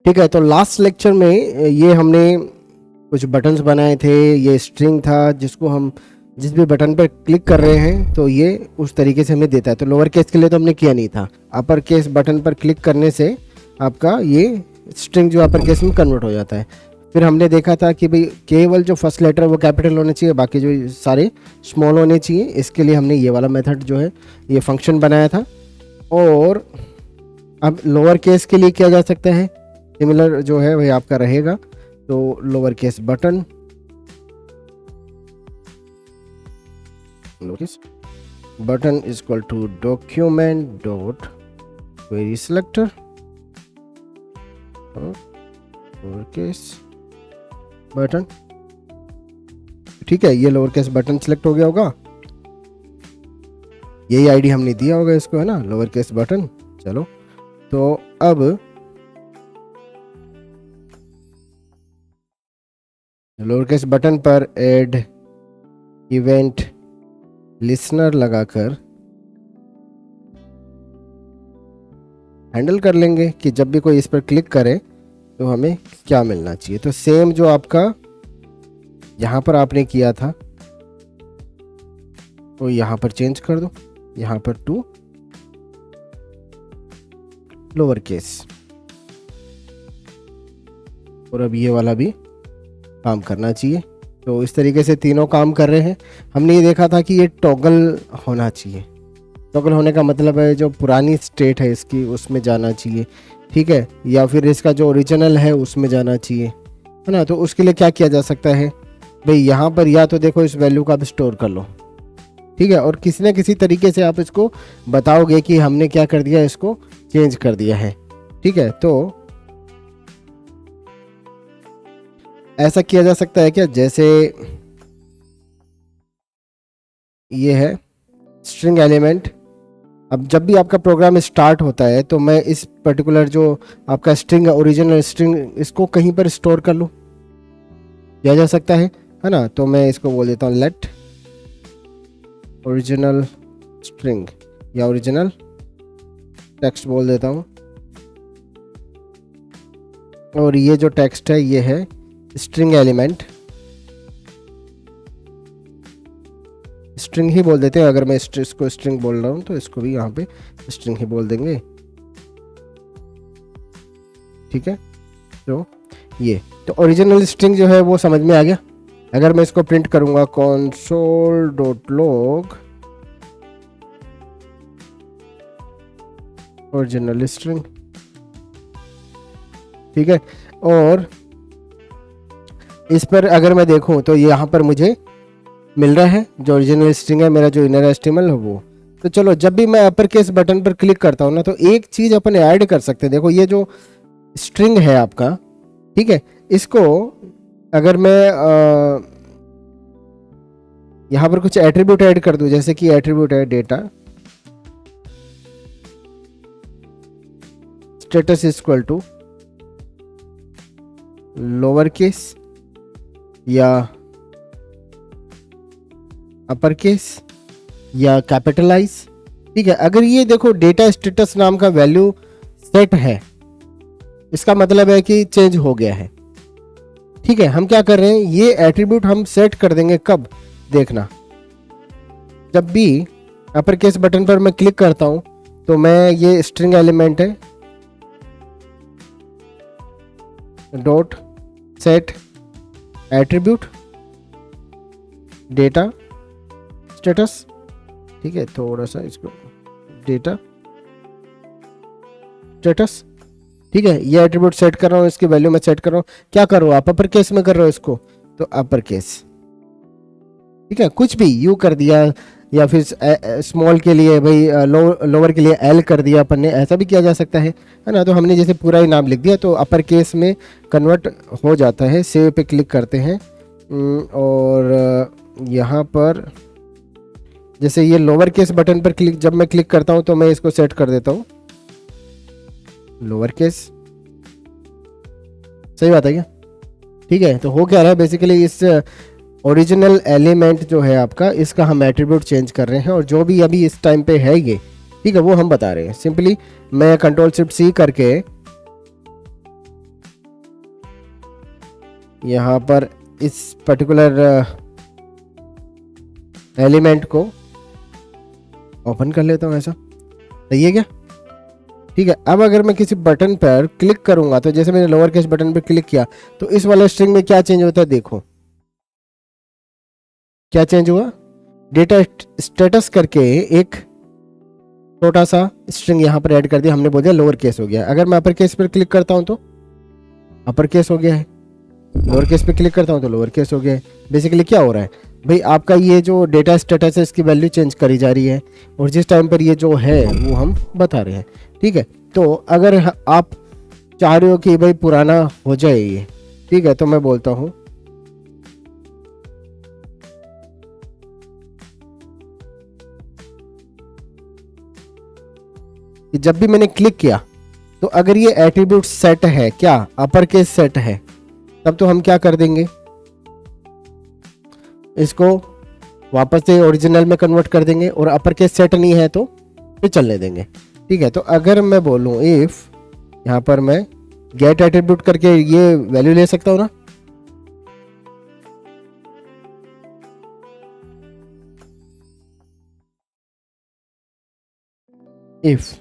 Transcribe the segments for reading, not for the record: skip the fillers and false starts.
ठीक है, तो लास्ट लेक्चर में ये हमने कुछ बटन्स बनाए थे, ये स्ट्रिंग था जिसको हम जिस भी बटन पर क्लिक कर रहे हैं तो ये उस तरीके से हमें देता है। तो लोअर केस के लिए तो हमने किया नहीं था, अपर केस बटन पर क्लिक करने से आपका ये स्ट्रिंग जो अपर केस में कन्वर्ट हो जाता है। फिर हमने देखा था कि भाई केवल जो फर्स्ट लेटर वो कैपिटल होने चाहिए, बाकी जो सारे स्मॉल होने चाहिए। इसके लिए हमने ये वाला मेथड जो है ये फंक्शन बनाया था। और अब लोअर केस के लिए किया जा सकता है, सिमिलर जो है वही आपका रहेगा। तो lower case button is equal to document dot query selector lower case button. ठीक है, ये लोअर केस बटन सिलेक्ट हो गया होगा, यही आईडी हमने दिया होगा इसको, है ना, लोअर केस बटन। चलो, तो अब लोअर केस बटन पर ऐड इवेंट लिसनर लगाकर हैंडल कर लेंगे कि जब भी कोई इस पर क्लिक करे तो हमें क्या मिलना चाहिए। तो सेम जो आपका यहाँ पर आपने किया था तो यहाँ पर चेंज कर दो, यहाँ पर टू लोअर केस, और अब ये वाला भी काम करना चाहिए। तो इस तरीके से तीनों काम कर रहे हैं। हमने ये देखा था कि ये टॉगल होना चाहिए। टॉगल होने का मतलब है जो पुरानी स्टेट है इसकी उसमें जाना चाहिए, ठीक है, या फिर इसका जो ओरिजिनल है उसमें जाना चाहिए, है ना। तो उसके लिए क्या किया जा सकता है भाई, यहाँ पर या तो देखो इस वैल्यू का आप स्टोर कर लो, ठीक है, और किसी न किसी तरीके से आप इसको बताओगे कि हमने क्या कर दिया, इसको चेंज कर दिया है, ठीक है। तो ऐसा किया जा सकता है क्या, जैसे ये है स्ट्रिंग एलिमेंट। अब जब भी आपका प्रोग्राम स्टार्ट होता है तो मैं इस पर्टिकुलर जो आपका स्ट्रिंग है, ओरिजिनल स्ट्रिंग, इसको कहीं पर स्टोर कर लूँ, किया जा सकता है ना। तो मैं इसको बोल देता हूँ लेट ओरिजिनल स्ट्रिंग या ओरिजिनल टेक्स्ट बोल देता हूँ। और ये जो टेक्स्ट है ये है स्ट्रिंग एलिमेंट, स्ट्रिंग ही बोल देते हैं। अगर मैं इसको स्ट्रिंग बोल रहा हूँ तो इसको भी यहाँ पे स्ट्रिंग ही बोल देंगे, ठीक है। तो ये तो ओरिजिनल स्ट्रिंग जो है वो समझ में आ गया। अगर मैं इसको प्रिंट करूंगा console.log ओरिजिनल स्ट्रिंग, ठीक है, और इस पर अगर मैं देखूं तो यहाँ पर मुझे मिल रहा है जो ओरिजिनल स्ट्रिंग है, मेरा जो इनर एस्टिमल है वो। तो चलो, जब भी मैं अपर केस बटन पर क्लिक करता हूँ ना तो एक चीज अपन ऐड कर सकते हैं। देखो ये जो स्ट्रिंग है आपका, ठीक है, इसको अगर मैं यहाँ पर कुछ एट्रीब्यूट ऐड कर दूं, जैसे कि एट्रीब्यूट है data status equal to lower case या अपर केस या कैपिटलाइज, ठीक है। अगर ये देखो डेटा स्टेटस नाम का वैल्यू सेट है, इसका मतलब है कि चेंज हो गया है, ठीक है। हम क्या कर रहे हैं, ये एट्रीब्यूट हम सेट कर देंगे कब, देखना, जब भी अपर केस बटन पर मैं क्लिक करता हूं तो मैं ये स्ट्रिंग एलिमेंट है dot set attribute data status, ठीक है, थोड़ा सा इसको डेटा स्टेटस, ठीक है, ये एट्रीब्यूट सेट कर रहा हूँ, इसकी वैल्यू मैं सेट कर रहा हूँ। क्या कर रहा हूँ आप, अपर केस में कर रहे हो इसको, तो अपर केस, ठीक है, कुछ भी यू कर दिया, या फिर स्मॉल के लिए भाई लोअर के लिए एल कर दिया अपन ने, ऐसा भी किया जा सकता है ना। तो हमने जैसे पूरा ही नाम लिख दिया तो अपर केस में कन्वर्ट हो जाता है। सेव पे क्लिक करते हैं और यहाँ पर जैसे ये लोअर केस बटन पर क्लिक, जब मैं क्लिक करता हूँ तो मैं इसको सेट कर देता हूँ लोअर केस, सही बात है क्या, ठीक है। तो हो क्या रहा है बेसिकली, इस ओरिजिनल एलिमेंट जो है आपका, इसका हम एट्रीब्यूट चेंज कर रहे हैं, और जो भी अभी इस टाइम पे है ये, ठीक है, वो हम बता रहे हैं। सिंपली मैं कंट्रोल शिफ्ट सी करके यहाँ पर इस पर्टिकुलर एलिमेंट को ओपन कर लेता हूँ, ऐसा सही है क्या? ठीक है। अब अगर मैं किसी बटन पर क्लिक करूंगा तो जैसे मैंने लोअर केस बटन पर क्लिक किया तो इस वाले स्ट्रिंग में क्या चेंज होता है, देखो क्या चेंज हुआ। डेटा स्टेटस करके एक छोटा सा स्ट्रिंग यहाँ पर ऐड कर दिया, हमने बोल दिया लोअर केस हो गया। अगर मैं अपर केस पर क्लिक करता हूँ तो अपर केस हो गया है, लोअर केस पे क्लिक करता हूँ तो लोअर केस हो गया है। बेसिकली क्या हो रहा है भाई, आपका ये जो डेटा स्टेटस है इसकी वैल्यू चेंज करी जा रही है और जिस टाइम पर ये जो है वो हम बता रहे हैं। ठीक है, तो अगर आप चाह रहे हो कि भाई पुराना हो जाए ये, ठीक है, तो मैं बोलता हूँ कि जब भी मैंने क्लिक किया तो अगर ये एट्रीब्यूट सेट है, क्या अपर केस सेट है, तब तो हम क्या कर देंगे, इसको वापस से ओरिजिनल में कन्वर्ट कर देंगे, और अपर केस सेट नहीं है तो फिर चलने देंगे। ठीक है, तो अगर मैं बोलूं इफ, यहां पर मैं गेट एट्रीब्यूट करके ये वैल्यू ले सकता हूं ना, इफ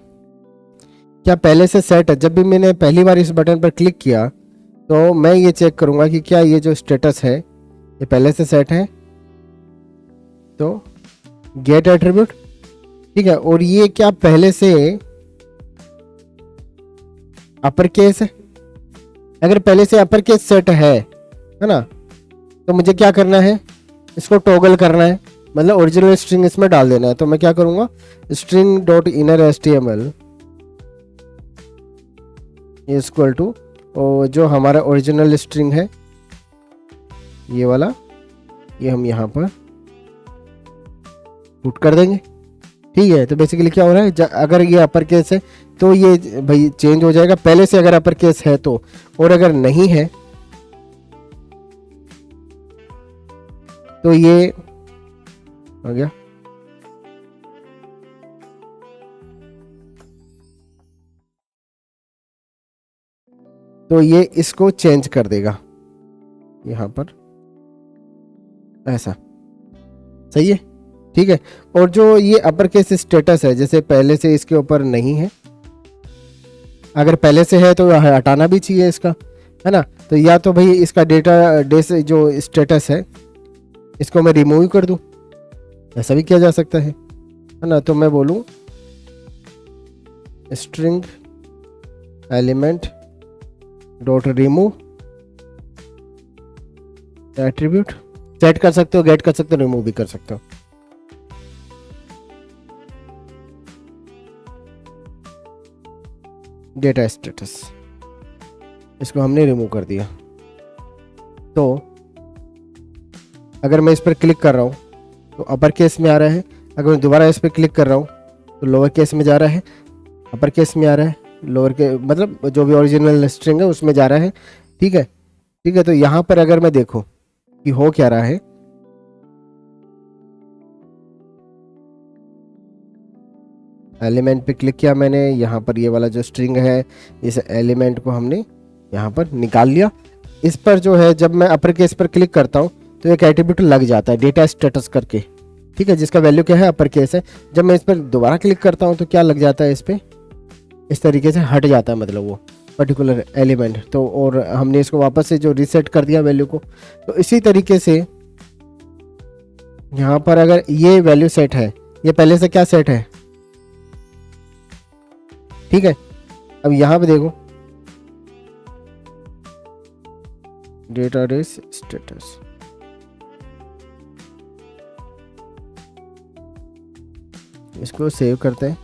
क्या पहले से सेट है। जब भी मैंने पहली बार इस बटन पर क्लिक किया तो मैं ये चेक करूंगा कि क्या ये जो स्टेटस है ये पहले से सेट है, तो गेट एट्रीब्यूट। ठीक है, और ये क्या पहले से अपर केस है। अगर पहले से अपर केस सेट है ना, तो मुझे क्या करना है, इसको टॉगल करना है, मतलब ओरिजिनल स्ट्रिंग इसमें डाल देना है। तो मैं क्या करूंगा, string dot inner HTML equal to जो हमारा ओरिजिनल स्ट्रिंग है ये वाला, ये हम यहाँ पर पुट कर देंगे। ठीक है, तो बेसिकली क्या हो रहा है, अगर ये अपर केस है तो ये भाई चेंज हो जाएगा पहले से, अगर अपर केस है तो, और अगर नहीं है तो ये आ गया। तो ये इसको चेंज कर देगा यहां पर, ऐसा सही है। ठीक है, और जो ये अपर केस स्टेटस है, जैसे पहले से इसके ऊपर नहीं है, अगर पहले से है तो हटाना भी चाहिए इसका, है ना। तो या तो भाई इसका डेटा डेस जो स्टेटस है इसको मैं रिमूव कर दूं, ऐसा भी किया जा सकता है ना। तो मैं बोलूं string element dot remove attribute, set कर सकते हो, गेट कर सकते हो, रिमूव भी कर सकते हो। डेटा स्टेटस, इसको हमने रिमूव कर दिया। तो अगर मैं इस पर क्लिक कर रहा हूं तो अपर केस में आ रहा है, अगर मैं दोबारा इस पर क्लिक कर रहा हूं तो लोअर केस में जा रहा है, अपर केस में आ रहा है, लोअर के मतलब जो भी ओरिजिनल स्ट्रिंग है उसमें जा रहा है। ठीक है, ठीक है, तो यहां पर अगर मैं देखूं कि हो क्या रहा है, एलिमेंट पे क्लिक किया मैंने, यहाँ पर ये वाला जो स्ट्रिंग है इस एलिमेंट को हमने यहाँ पर निकाल लिया। इस पर जो है जब मैं अपर केस पर क्लिक करता हूँ तो एक एट्रीब्यूट लग जाता है डेटा स्टेटस करके, ठीक है, जिसका वैल्यू क्या है, अपर केस है। जब मैं इस पर दोबारा क्लिक करता हूँ तो क्या लग जाता है, इस पर इस तरीके से हट जाता है, मतलब वो पर्टिकुलर एलिमेंट। तो और हमने इसको वापस से जो रीसेट कर दिया वैल्यू को, तो इसी तरीके से यहाँ पर अगर ये वैल्यू सेट है, ये पहले से क्या सेट है, ठीक है। अब यहाँ पे देखो डेटाबेस स्टेटस, इसको सेव करते हैं।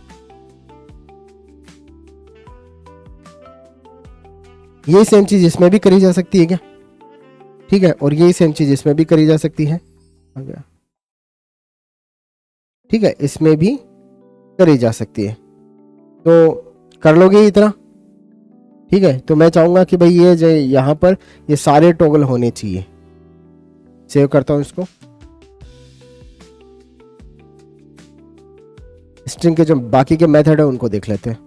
ये सेम चीज इसमें भी करी जा सकती है क्या, ठीक है, और यही सेम चीज इसमें भी करी जा सकती है, ठीक है, इसमें भी करी जा सकती है। तो कर लोगे इतना, ठीक है। तो मैं चाहूंगा कि भाई ये जो यहाँ पर ये सारे टॉगल होने चाहिए। सेव करता हूं इसको, स्ट्रिंग के जो बाकी के मेथड है उनको देख लेते हैं।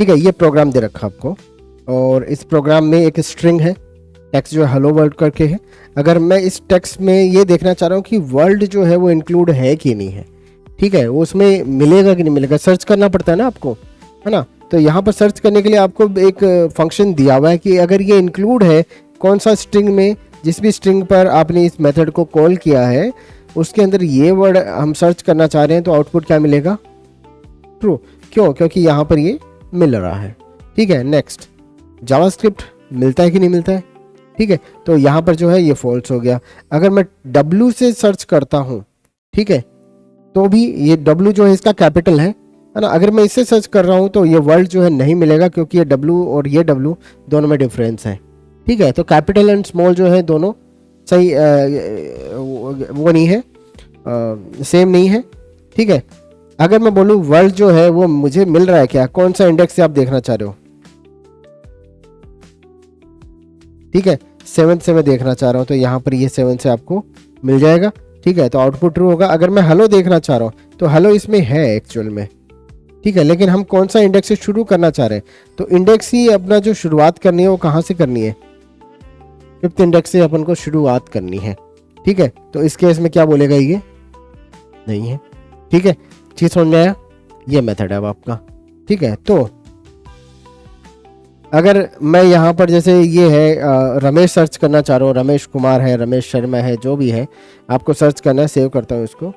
ठीक है, ये प्रोग्राम दे रखा आपको, और इस प्रोग्राम में एक स्ट्रिंग है, टेक्स्ट जो है हेलो वर्ल्ड करके है। अगर मैं इस टेक्स्ट में ये देखना चाह रहा हूँ कि वर्ल्ड जो है वो इंक्लूड है कि नहीं है, ठीक है, वो उसमें मिलेगा कि नहीं मिलेगा, सर्च करना पड़ता है ना आपको, है ना। तो यहाँ पर सर्च करने के लिए आपको एक फंक्शन दिया हुआ है कि अगर ये इंक्लूड है कौन सा स्ट्रिंग में, जिस भी स्ट्रिंग पर आपने इस मेथड को कॉल किया है उसके अंदर ये वर्ड हम सर्च करना चाह रहे हैं, तो आउटपुट क्या मिलेगा, ट्रू। क्यों? क्योंकि यहाँ पर ये मिल रहा है। ठीक है, नेक्स्ट, जावास्क्रिप्ट मिलता है कि नहीं मिलता है, ठीक है, तो यहाँ पर जो है ये फॉल्स हो गया। अगर मैं W से सर्च करता हूँ, ठीक है, तो भी ये W जो है इसका कैपिटल है ना। अगर मैं इससे सर्च कर रहा हूँ तो ये वर्ल्ड जो है नहीं मिलेगा, क्योंकि ये W और ये W दोनों में डिफरेंस है। ठीक है, तो कैपिटल एंड स्मॉल जो है दोनों सही वो नहीं है, सेम नहीं है। ठीक है, अगर मैं बोलूँ वर्ल्ड जो है वो मुझे मिल रहा है क्या, कौन सा इंडेक्स से आप देखना चाह रहे हो, ठीक है, 7 से मैं देखना चाह रहा हूँ, तो यहाँ पर ये 7 से आपको मिल जाएगा। ठीक है, तो आउटपुट ट्रू होगा। अगर मैं हेलो देखना चाह रहा हूँ तो हेलो इसमें है एक्चुअल में, ठीक है, लेकिन हम कौन सा इंडेक्स से शुरू करना चाह रहे हैं, तो इंडेक्स ही अपना जो शुरुआत करनी है वो कहाँ से करनी है, 5th इंडेक्स से अपन को शुरुआत करनी है। ठीक है, तो इस केस में क्या बोलेगा, ये नहीं है। ठीक है, चीज समझ में आया, ये मेथड है अब आपका। ठीक है, तो अगर मैं यहाँ पर जैसे ये है रमेश सर्च करना चाह रहा हूँ, रमेश कुमार है, रमेश शर्मा है, जो भी है आपको सर्च करना है, सेव करता हूँ इसको।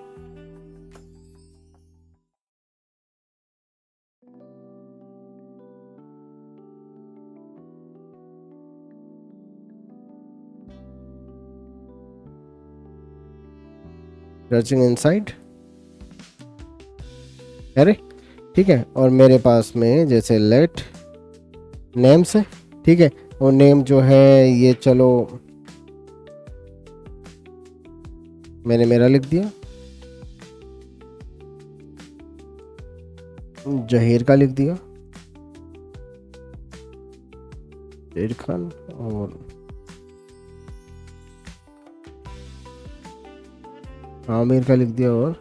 सर्चिंग इनसाइड, अरे ठीक है, और मेरे पास में जैसे लेट नेम्स है, ठीक है, और नेम जो है ये चलो मैंने मेरा लिख दिया, जहीर का लिख दिया, जहीर खान, और आमिर का लिख दिया, और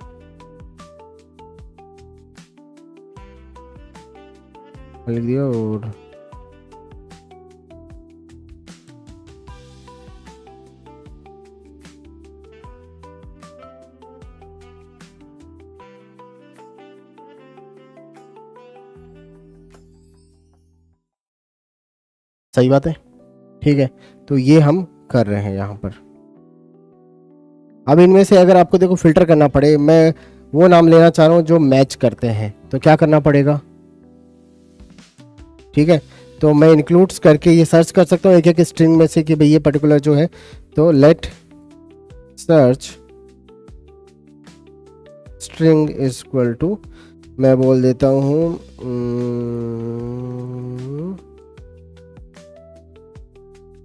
लिख दिया, और सही बात है। ठीक है, तो ये हम कर रहे हैं यहाँ पर। अब इनमें से अगर आपको देखो फिल्टर करना पड़े, मैं वो नाम लेना चाह रहा हूँ जो मैच करते हैं, तो क्या करना पड़ेगा, ठीक है, तो मैं इंक्लूड्स करके ये सर्च कर सकता हूँ एक एक स्ट्रिंग में से कि भाई ये पर्टिकुलर जो है, तो let search string is equal to, मैं बोल देता हूँ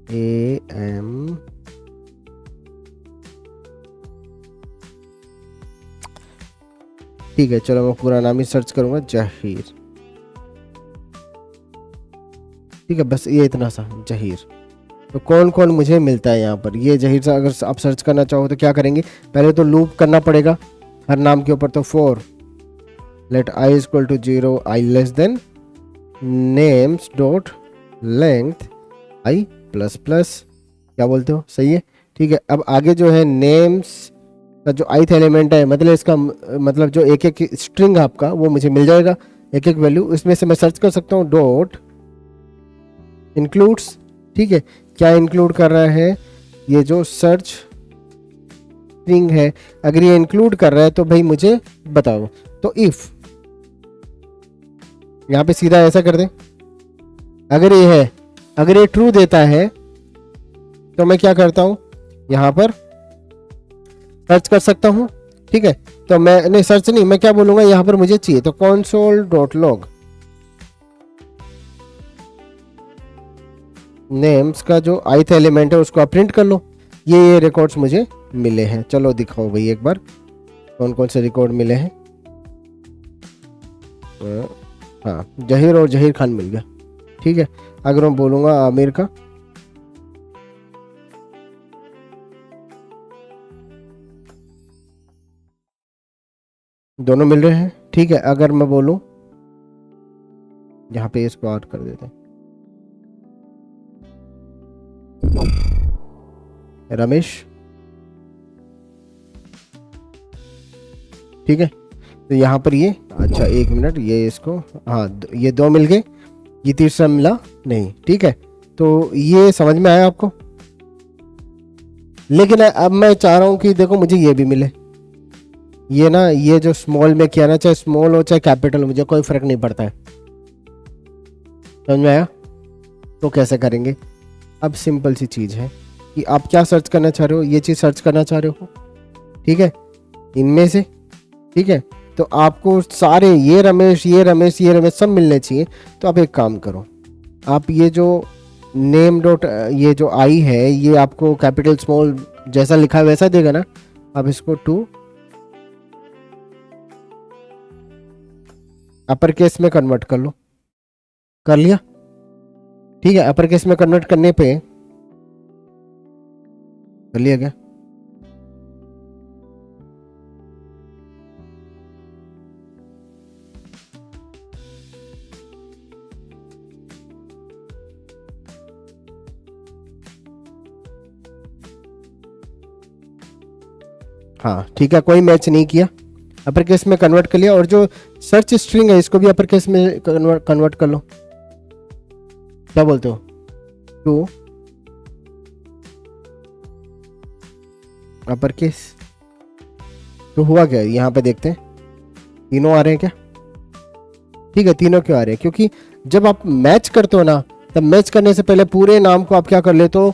AM, ठीक है, चलो मैं पूरा नाम ही सर्च करूंगा, जहीर। ठीक है, बस ये इतना सा जहीर। तो कौन कौन मुझे मिलता है यहाँ पर, ये जहीर से अगर आप सर्च करना चाहो तो क्या करेंगे, पहले तो लूप करना पड़ेगा हर नाम के ऊपर, तो for let I equal to 0, I less than names dot length I plus plus, क्या बोलते हो, सही है। ठीक है, अब आगे जो है नेम्स का जो ith एलिमेंट है, मतलब इसका मतलब जो एक एक स्ट्रिंग आपका वो मुझे मिल जाएगा, एक एक वैल्यू, इसमें से मैं सर्च कर सकता हूँ डॉट इंक्लूड्स। ठीक है, क्या इंक्लूड कर रहा है, ये जो सर्च स्ट्रिंग है, अगर ये इंक्लूड कर रहा है तो भाई मुझे बताओ, तो इफ यहाँ पे सीधा ऐसा कर दे, अगर ये है, अगर ये ट्रू देता है तो मैं क्या करता हूं, यहां पर सर्च कर सकता हूं। ठीक है, तो मैं नहीं सर्च नहीं, मैं क्या बोलूंगा, यहां पर मुझे चाहिए तो console डॉट लॉग नेम्स का जो ith एलिमेंट है उसको आप प्रिंट कर लो, ये रिकॉर्ड्स मुझे मिले हैं। चलो दिखाओ भाई एक बार कौन कौन से रिकॉर्ड मिले हैं। हाँ, जहीर और जहीर खान मिल गया। ठीक है, अगर मैं बोलूंगा आमिर का, दोनों मिल रहे हैं। ठीक है, अगर मैं बोलूं यहाँ पे इसको और कर देते हैं, रमेश। ठीक है, तो यहाँ पर ये, अच्छा एक मिनट, ये इसको, हाँ ये 2 मिल गए, ये तीसरा मिला नहीं। ठीक है, तो ये समझ में आया आपको। लेकिन अब मैं चाह रहा हूँ कि देखो मुझे ये भी मिले, ये ना, ये जो स्मॉल में किया ना, चाहे स्मॉल हो चाहे कैपिटल, मुझे कोई फर्क नहीं पड़ता है। समझ में आया। तो कैसे करेंगे, अब सिंपल सी चीज़ है कि आप क्या सर्च करना चाह रहे हो, ये चीज़ सर्च करना चाह रहे हो, ठीक है, इनमें से। ठीक है, तो आपको सारे ये रमेश, ये रमेश, ये रमेश सब मिलने चाहिए। तो आप एक काम करो, आप ये जो नेम डॉट, ये जो आई है, ये आपको कैपिटल स्मॉल जैसा लिखा है वैसा देगा ना। आप इसको टू अपर केस में कन्वर्ट कर लो, कर लिया। ठीक है, अपर केस में कन्वर्ट करने पे कर लिया क्या, हाँ ठीक है, कोई मैच नहीं किया, अपर केस में कन्वर्ट कर लिया। और जो सर्च स्ट्रिंग है इसको भी अपर केस में कन्वर्ट कर लो। क्या बोलते हो, टू अपर केस। तो हुआ क्या, यहाँ पे देखते हैं तीनों आ रहे हैं क्या। ठीक है, तीनों क्यों आ रहे हैं, क्योंकि जब आप मैच करते हो ना, तब मैच करने से पहले पूरे नाम को आप क्या कर लेते हो,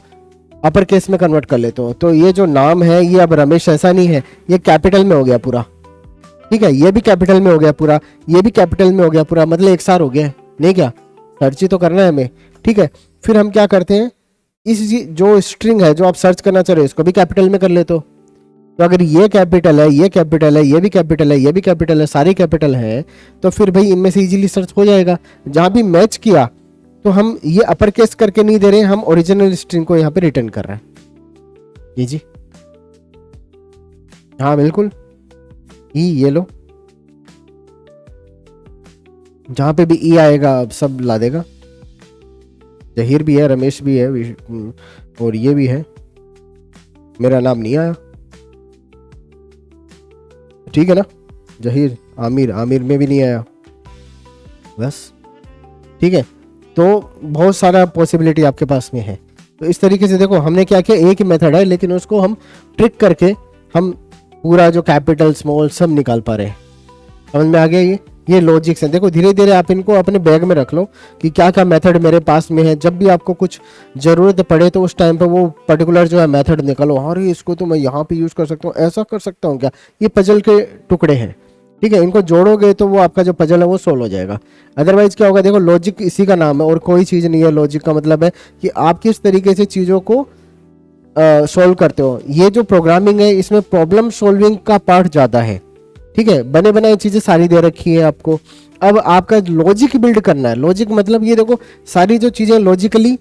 अपर केस में कन्वर्ट कर लेते हो। तो ये जो नाम है, ये अब रमेश ऐसा नहीं है, ये कैपिटल में हो गया पूरा। ठीक है, ये भी कैपिटल में हो गया पूरा, ये भी कैपिटल में हो गया पूरा, मतलब एक सार हो गया है नहीं क्या, सर्च ही तो करना है हमें। ठीक है, फिर हम क्या करते हैं, इस जो स्ट्रिंग है जो आप सर्च करना चाह रहे हो, इसको भी कैपिटल में कर लेते हो। तो अगर ये कैपिटल है, ये कैपिटल है, ये भी कैपिटल है, ये भी कैपिटल है, सारी कैपिटल है, तो फिर भाई इनमें से इजीली सर्च हो जाएगा। जहां भी मैच किया तो हम ये अपर केस करके नहीं दे रहे हैं, हम ओरिजिनल स्ट्रिंग को यहाँ पे रिटर्न कर रहे हैं। ये जी, हाँ बिल्कुल, ये लो, जहां पे भी ई आएगा अब सब ला देगा। जहीर भी है, रमेश भी है, और ये भी है, मेरा नाम नहीं आया। ठीक है ना, जहीर, आमिर, आमिर में भी नहीं आया, बस। ठीक है, तो बहुत सारा पॉसिबिलिटी आपके पास में है। तो इस तरीके से देखो, हमने क्या किया, एक ही मेथड है लेकिन उसको हम ट्रिक करके हम पूरा जो कैपिटल स्मॉल सब निकाल पा रहे हैं। समझ में आ गया। ये लॉजिक्स है। देखो धीरे धीरे आप इनको अपने बैग में रख लो कि क्या क्या मेथड मेरे पास में है, जब भी आपको कुछ ज़रूरत पड़े तो उस टाइम पे वो पर्टिकुलर जो है मेथड निकालो। अरे इसको तो मैं यहाँ पे यूज़ कर सकता हूँ, ऐसा कर सकता हूँ क्या। ये पजल के टुकड़े हैं, ठीक है, इनको जोड़ोगे तो वो आपका जो पजल है वो सोल्व हो जाएगा। अदरवाइज क्या होगा, देखो लॉजिक इसी का नाम है और कोई चीज़ नहीं है। लॉजिक का मतलब है कि आप किस तरीके से चीज़ों को सॉल्व करते हो। ये जो प्रोग्रामिंग है इसमें प्रॉब्लम सॉल्विंग का पार्ट ज़्यादा है, ठीक है। बने बनाई चीज़ें सारी दे रखी है आपको, अब आपका लॉजिक बिल्ड करना है। लॉजिक मतलब ये देखो सारी जो चीज़ें लॉजिकली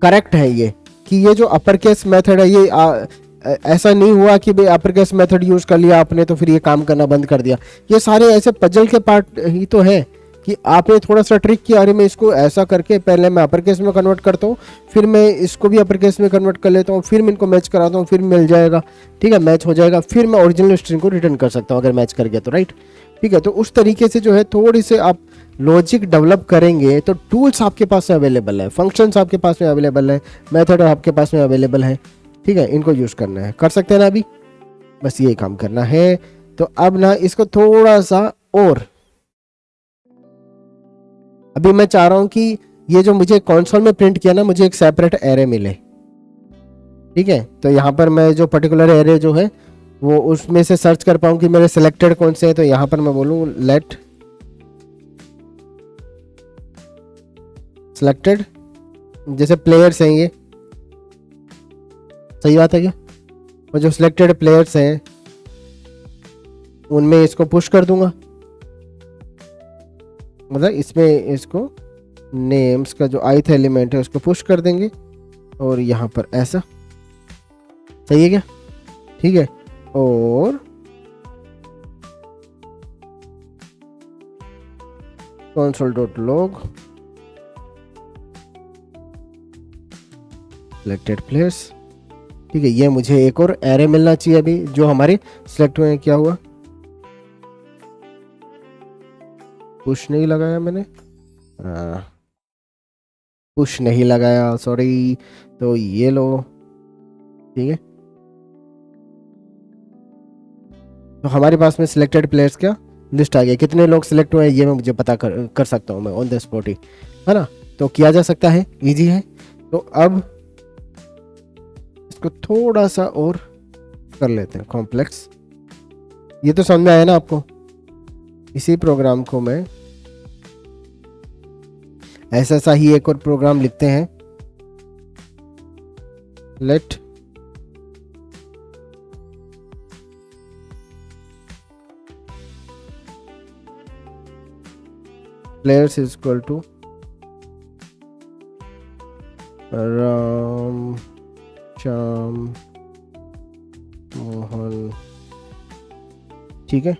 करेक्ट है, ये कि ये जो अपर केस मेथड है ये ऐसा नहीं हुआ कि भाई अपर केस मेथड यूज कर लिया आपने तो फिर ये काम करना बंद कर दिया। ये सारे ऐसे पजल के पार्ट ही तो है कि आपने थोड़ा सा ट्रिक किया, अरे मैं इसको ऐसा करके पहले मैं अपर केस में कन्वर्ट करता हूँ, फिर मैं इसको भी अपर केस में कन्वर्ट कर लेता हूँ, फिर मैं इनको मैच कराता हूँ, फिर मिल जाएगा, ठीक है, मैच हो जाएगा, फिर मैं ओरिजिनल स्ट्रिंग को रिटर्न कर सकता हूँ अगर मैच कर गया तो, राइट। ठीक है, तो उस तरीके से जो है थोड़ी से आप लॉजिक डेवलप करेंगे तो टूल्स आपके पास में अवेलेबल है, फंक्शंस आपके पास में अवेलेबल है, मेथड आपके पास में अवेलेबल है, ठीक है, इनको यूज़ करना है, कर सकते हैं ना अभी, बस ये काम करना है। तो अब ना इसको थोड़ा सा और, अभी मैं चाह रहा हूं कि ये जो मुझे कंसोल में प्रिंट किया ना, मुझे एक सेपरेट एरे मिले, ठीक है। तो यहाँ पर मैं जो पर्टिकुलर एरे जो है वो उसमें से सर्च कर पाऊँ कि मेरे सिलेक्टेड कौन से हैं। तो यहाँ पर मैं बोलूँ लेट सिलेक्टेड, जैसे प्लेयर्स हैं ये, सही बात है क्या, और जो सिलेक्टेड प्लेयर्स हैं उनमें इसको पुश कर दूंगा, मतलब इसमें इसको नेम्स का जो ith एलिमेंट है उसको पुश कर देंगे और यहाँ पर ऐसा, सही है क्या, ठीक है। और console.log selected players। ठीक है, ये मुझे एक और एरे मिलना चाहिए अभी जो हमारे सिलेक्ट हुए हैं। क्या हुआ, पुश नहीं लगाया मैंने, पुश नहीं लगाया, सॉरी। तो ये लो, ठीक है। तो हमारे पास में सिलेक्टेड प्लेयर्स का लिस्ट आ गया। कितने लोग सिलेक्ट हुए हैं ये मैं मुझे पता कर सकता हूँ मैं ऑन द स्पॉट ही, है ना। तो किया जा सकता है, इजी है। तो अब इसको थोड़ा सा और कर लेते हैं कॉम्प्लेक्स। ये तो समझ में आया ना आपको। इसी प्रोग्राम को मैं ऐसा ही एक और प्रोग्राम लिखते हैं, let players is equal to Ram Shyam Mohan, ठीक है,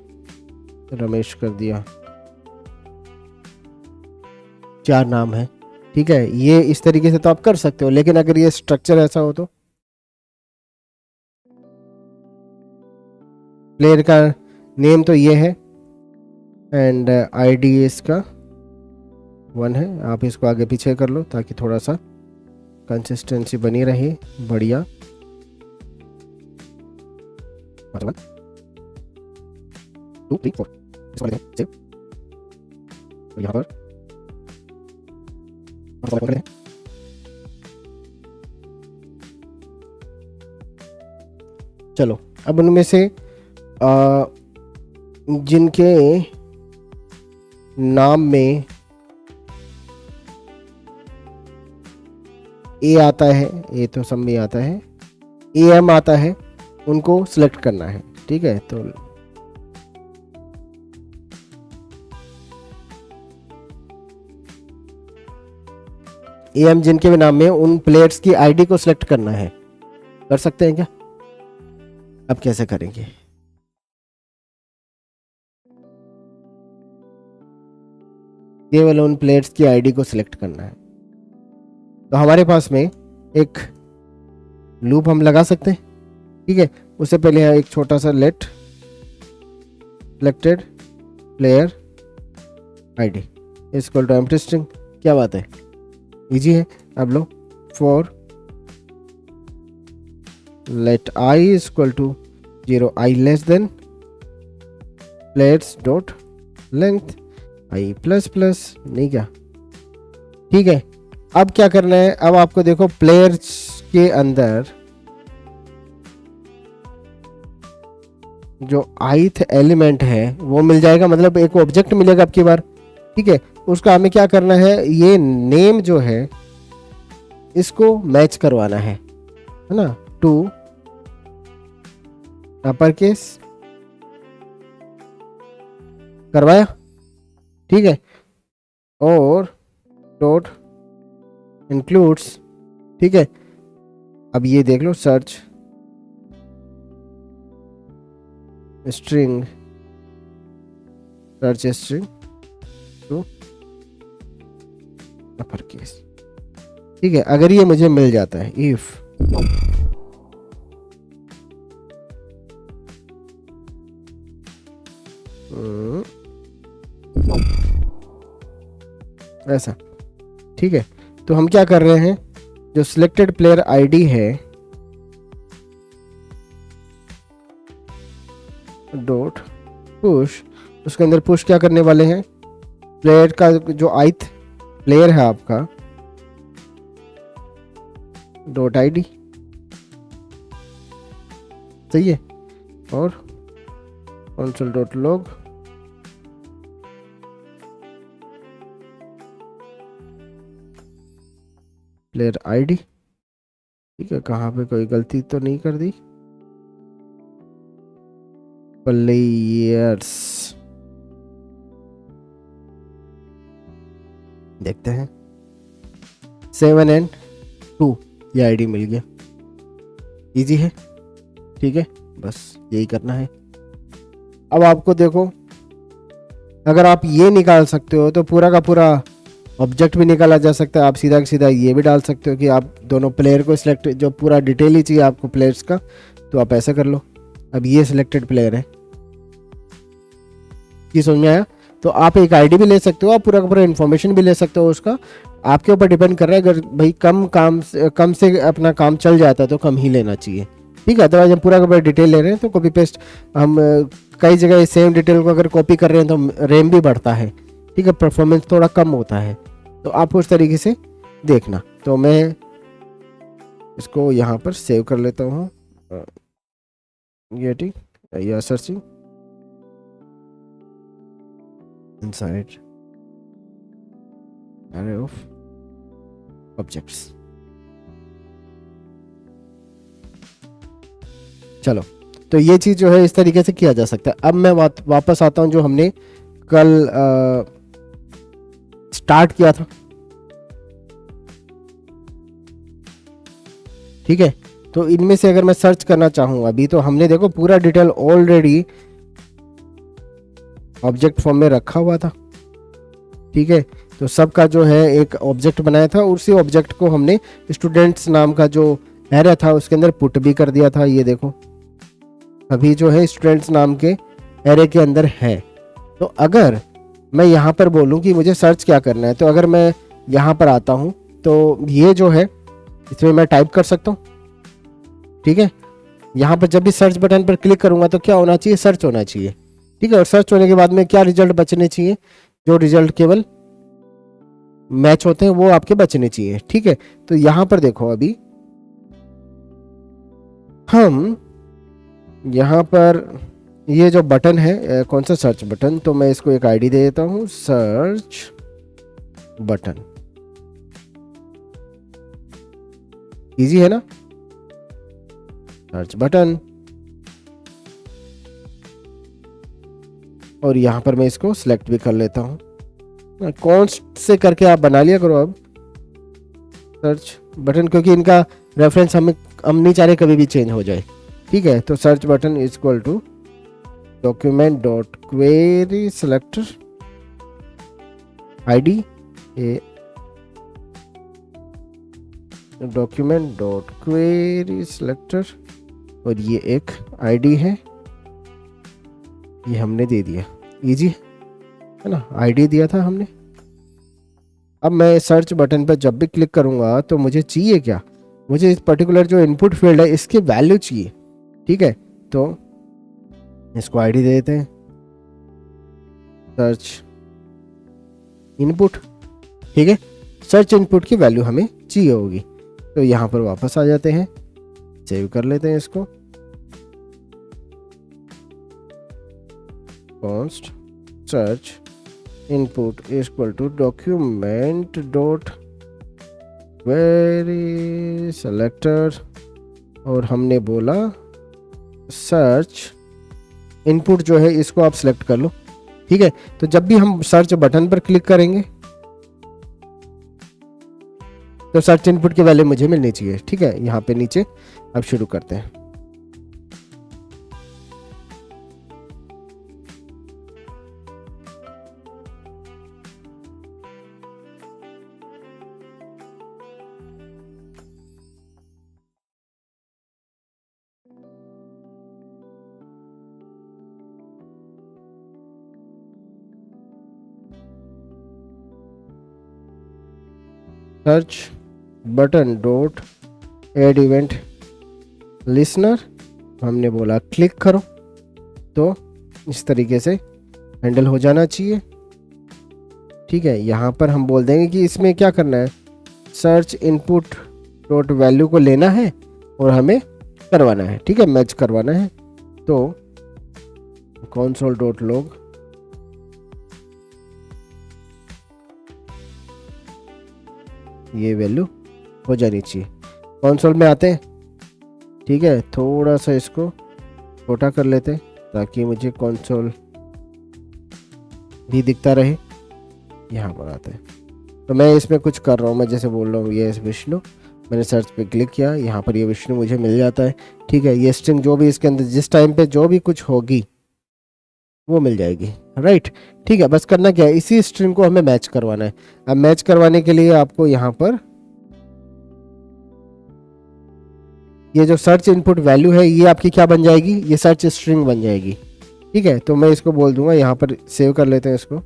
रमेश कर दिया। 4 नाम है, ठीक है। ये इस तरीके से तो आप कर सकते हो, लेकिन अगर ये स्ट्रक्चर ऐसा हो तो प्लेयर का नेम तो ये है एंड आईडी इसका 1 है। आप इसको आगे पीछे कर लो ताकि थोड़ा सा कंसिस्टेंसी बनी रहे। बढ़िया, 1 2 3 4 इसको लेते हैं सेव। तो यहाँ पर चलो, अब उनमें से जिनके नाम में ए आता है, ए तो सब में आता है, ए एम आता है, उनको सिलेक्ट करना है, ठीक है। तो एम जिनके भी नाम में, उन प्लेयर्स की आईडी को सिलेक्ट करना है। कर सकते हैं क्या? अब कैसे करेंगे? केवल उन प्लेयर्स की आईडी को सिलेक्ट करना है। तो हमारे पास में एक लूप हम लगा सकते हैं, ठीक है। उससे पहले यहाँ एक छोटा सा let selected player ID equal to empty string. क्या बात है, इजी है। अब लो for let I equal to 0, I less than players dot length I plus plus, नहीं क्या, ठीक है। अब क्या करना है, अब आपको देखो प्लेयर्स के अंदर जो ith एलिमेंट है वो मिल जाएगा, मतलब एक ऑब्जेक्ट मिलेगा अब की बार, ठीक है। उसका हमें क्या करना है, ये नेम जो है इसको मैच करवाना है ना, टू अपर केस करवाया, ठीक है। और डॉट इंक्लूड्स, ठीक है। अब ये देख लो, search string, search string to upper case, ठीक है। अगर ये मुझे मिल जाता है, इफ ऐसा, ठीक है। तो हम क्या कर रहे हैं, जो सिलेक्टेड प्लेयर आईडी है डॉट पुश, उसके अंदर पुश क्या करने वाले हैं, प्लेयर का जो ith प्लेयर है आपका डॉट आईडी, सही है। और console dot log player ID, ठीक है। कहाँ पे कोई गलती तो नहीं कर दी, प्लेयर्स देखते हैं, 7 and 2 ये आईडी मिल गया, इजी है, ठीक है। बस यही करना है। अब आपको देखो अगर आप ये निकाल सकते हो तो पूरा का पूरा ऑब्जेक्ट भी निकाला जा सकता है। आप सीधा सीधा ये भी डाल सकते हो कि आप दोनों प्लेयर को सिलेक्ट, जो पूरा डिटेल ही चाहिए आपको प्लेयर्स का, तो आप ऐसा कर लो। अब ये सिलेक्टेड प्लेयर है, ये समझ में आया। तो आप एक आईडी भी ले सकते हो, आप पूरा का पूरा इन्फॉर्मेशन भी ले सकते हो उसका, आपके ऊपर डिपेंड कर रहा है। अगर भाई कम से अपना काम चल जाता है तो कम ही लेना चाहिए, ठीक है। अदरवाइज हम पूरा का पूरा डिटेल ले रहे हैं तो कॉपी पेस्ट, हम कई जगह सेम डिटेल को अगर कॉपी कर रहे हैं तो रैम भी बढ़ता है, ठीक है, परफॉर्मेंस थोड़ा कम होता है। तो आप उस तरीके से देखना। तो मैं इसको यहाँ पर सेव कर लेता हूँ, ये ठीक, या searching inside array of objects। चलो, तो ये चीज़ जो है इस तरीके से किया जा सकता है। अब मैं वापस आता हूँ जो हमने कल स्टार्ट किया था, ठीक है। तो इनमें से अगर मैं सर्च करना चाहूँ, अभी तो हमने देखो पूरा डिटेल ऑलरेडी ऑब्जेक्ट फॉर्म में रखा हुआ था, ठीक है। तो सबका जो है एक ऑब्जेक्ट बनाया था, उसी ऑब्जेक्ट को हमने स्टूडेंट्स नाम का जो एरे था उसके अंदर पुट भी कर दिया था। ये देखो अभी जो है स्टूडेंट्स नाम के एरे के अंदर है। तो अगर मैं यहाँ पर बोलूँ कि मुझे सर्च क्या करना है, तो अगर मैं यहाँ पर आता हूँ तो ये जो है इसमें मैं टाइप कर सकता हूँ, ठीक है। यहाँ पर जब भी सर्च बटन पर क्लिक करूँगा तो क्या होना चाहिए, सर्च होना चाहिए, ठीक है। और सर्च होने के बाद में क्या रिजल्ट बचने चाहिए, जो रिजल्ट केवल मैच होते हैं वो आपके बचने चाहिए, ठीक है। तो यहाँ पर देखो अभी हम यहाँ पर ये जो बटन है कौन सा, सर्च बटन, तो मैं इसको एक आईडी दे देता हूँ, सर्च बटन। इजी है ना, सर्च बटन। और यहाँ पर मैं इसको सिलेक्ट भी कर लेता हूँ, कौन से करके आप बना लिया करो अब सर्च बटन, क्योंकि इनका रेफरेंस हम नहीं चाह रहे कभी भी चेंज हो जाए, ठीक है। तो search button is equal to document dot query selector ID, document dot query selector, और ये एक आईडी है, ये हमने दे दिया, इजी है ना, आईडी दिया था हमने। अब मैं सर्च बटन पर जब भी क्लिक करूंगा तो मुझे चाहिए क्या, मुझे इस पर्टिकुलर जो इनपुट फील्ड है इसकी वैल्यू चाहिए, ठीक है। तो इसको आईडी दे देते हैं, सर्च इनपुट, ठीक है। सर्च इनपुट की वैल्यू हमें चाहिए होगी, तो यहाँ पर वापस आ जाते हैं, सेव कर लेते हैं इसको, const search input equal to document dot query selector, और हमने बोला सर्च इनपुट जो है इसको आप सिलेक्ट कर लो, ठीक है। तो जब भी हम सर्च बटन पर क्लिक करेंगे तो सर्च इनपुट की वैल्यू मुझे मिलनी चाहिए, ठीक है। यहाँ पे नीचे अब शुरू करते हैं। Search button dot add event listener, हमने बोला क्लिक करो, तो इस तरीके से हैंडल हो जाना चाहिए, ठीक है। यहाँ पर हम बोल देंगे कि इसमें क्या करना है, सर्च इनपुट डॉट वैल्यू को लेना है और हमें करवाना है, ठीक है, मैच करवाना है। तो console डॉट लॉग ये वैल्यू हो जानी चाहिए। कंसोल में आते हैं, ठीक है, थोड़ा सा इसको छोटा कर लेते हैं ताकि मुझे कंसोल भी दिखता रहे। यहाँ पर आते हैं, तो मैं इसमें कुछ कर रहा हूँ, मैं जैसे बोल रहा हूँ ये विष्णु, मैंने सर्च पे क्लिक किया, यहाँ पर ये विष्णु मुझे मिल जाता है, ठीक है। ये स्ट्रिंग जो भी इसके अंदर जिस टाइम पे जो भी कुछ होगी वो मिल जाएगी। राइट। ठीक है, बस करना क्या है, इसी स्ट्रिंग को हमें मैच करवाना है। अब मैच करवाने के लिए आपको यहाँ पर ये जो सर्च इनपुट वैल्यू है ये आपकी क्या बन जाएगी, ये सर्च स्ट्रिंग बन जाएगी। ठीक है, तो मैं इसको बोल दूंगा, यहाँ पर सेव कर लेते हैं इसको।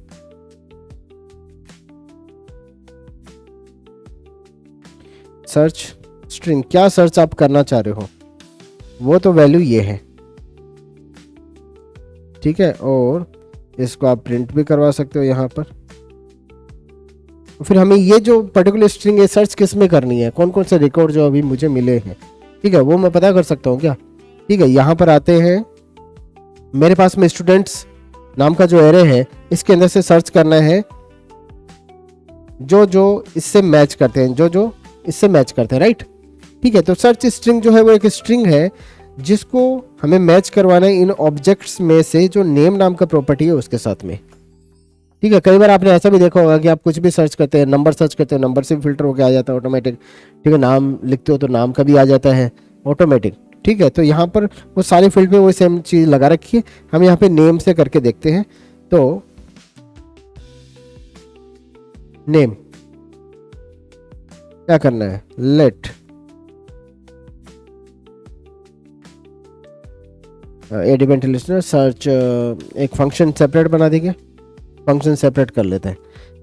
सर्च स्ट्रिंग, क्या सर्च आप करना चाह रहे हो वो तो वैल्यू ये है। ठीक है, और इसको आप प्रिंट भी करवा सकते हो यहाँ पर। फिर हमें ये जो पर्टिकुलर स्ट्रिंग है सर्च किस में करनी है, कौन कौन से रिकॉर्ड जो अभी मुझे मिले हैं, ठीक है, वो मैं पता कर सकता हूँ क्या। ठीक है, यहाँ पर आते हैं, मेरे पास में स्टूडेंट्स नाम का जो एरे है इसके अंदर से सर्च करना है जो जो इससे मैच करते हैं, जो जो इससे मैच करते हैं, राइट। ठीक है, तो सर्च स्ट्रिंग जो है वो एक स्ट्रिंग है जिसको हमें मैच करवाना है इन ऑब्जेक्ट्स में से जो नेम नाम का प्रॉपर्टी है उसके साथ में। ठीक है, कई बार आपने ऐसा भी देखा होगा कि आप कुछ भी सर्च करते हैं, नंबर सर्च करते हो, नंबर से भी फिल्टर होकर आ जाता है ऑटोमेटिक। ठीक है, नाम लिखते हो तो नाम का भी आ जाता है ऑटोमेटिक। ठीक है, तो यहाँ पर वो सारे फील्ड में वो सेम चीज़ लगा रखी है। हम यहाँ पे नेम से करके देखते हैं, तो नेम क्या करना है, let add event listener search, एक फंक्शन सेपरेट बना देंगे, फंक्शन सेपरेट कर लेते हैं,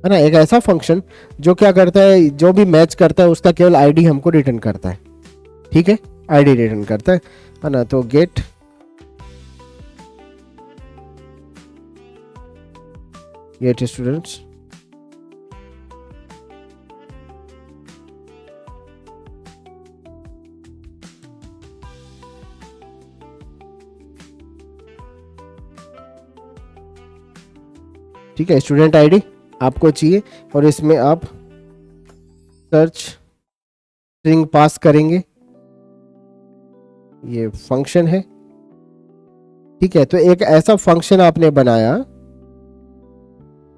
है ना। एक ऐसा फंक्शन जो क्या करता है, जो भी मैच करता है उसका केवल आईडी हमको रिटर्न करता है। ठीक है, आईडी रिटर्न करता है ना। तो गेट स्टूडेंट्स, ठीक है, स्टूडेंट आईडी आपको चाहिए और इसमें आप सर्च स्ट्रिंग पास करेंगे, ये फंक्शन है। ठीक है, तो एक ऐसा फंक्शन आपने बनाया,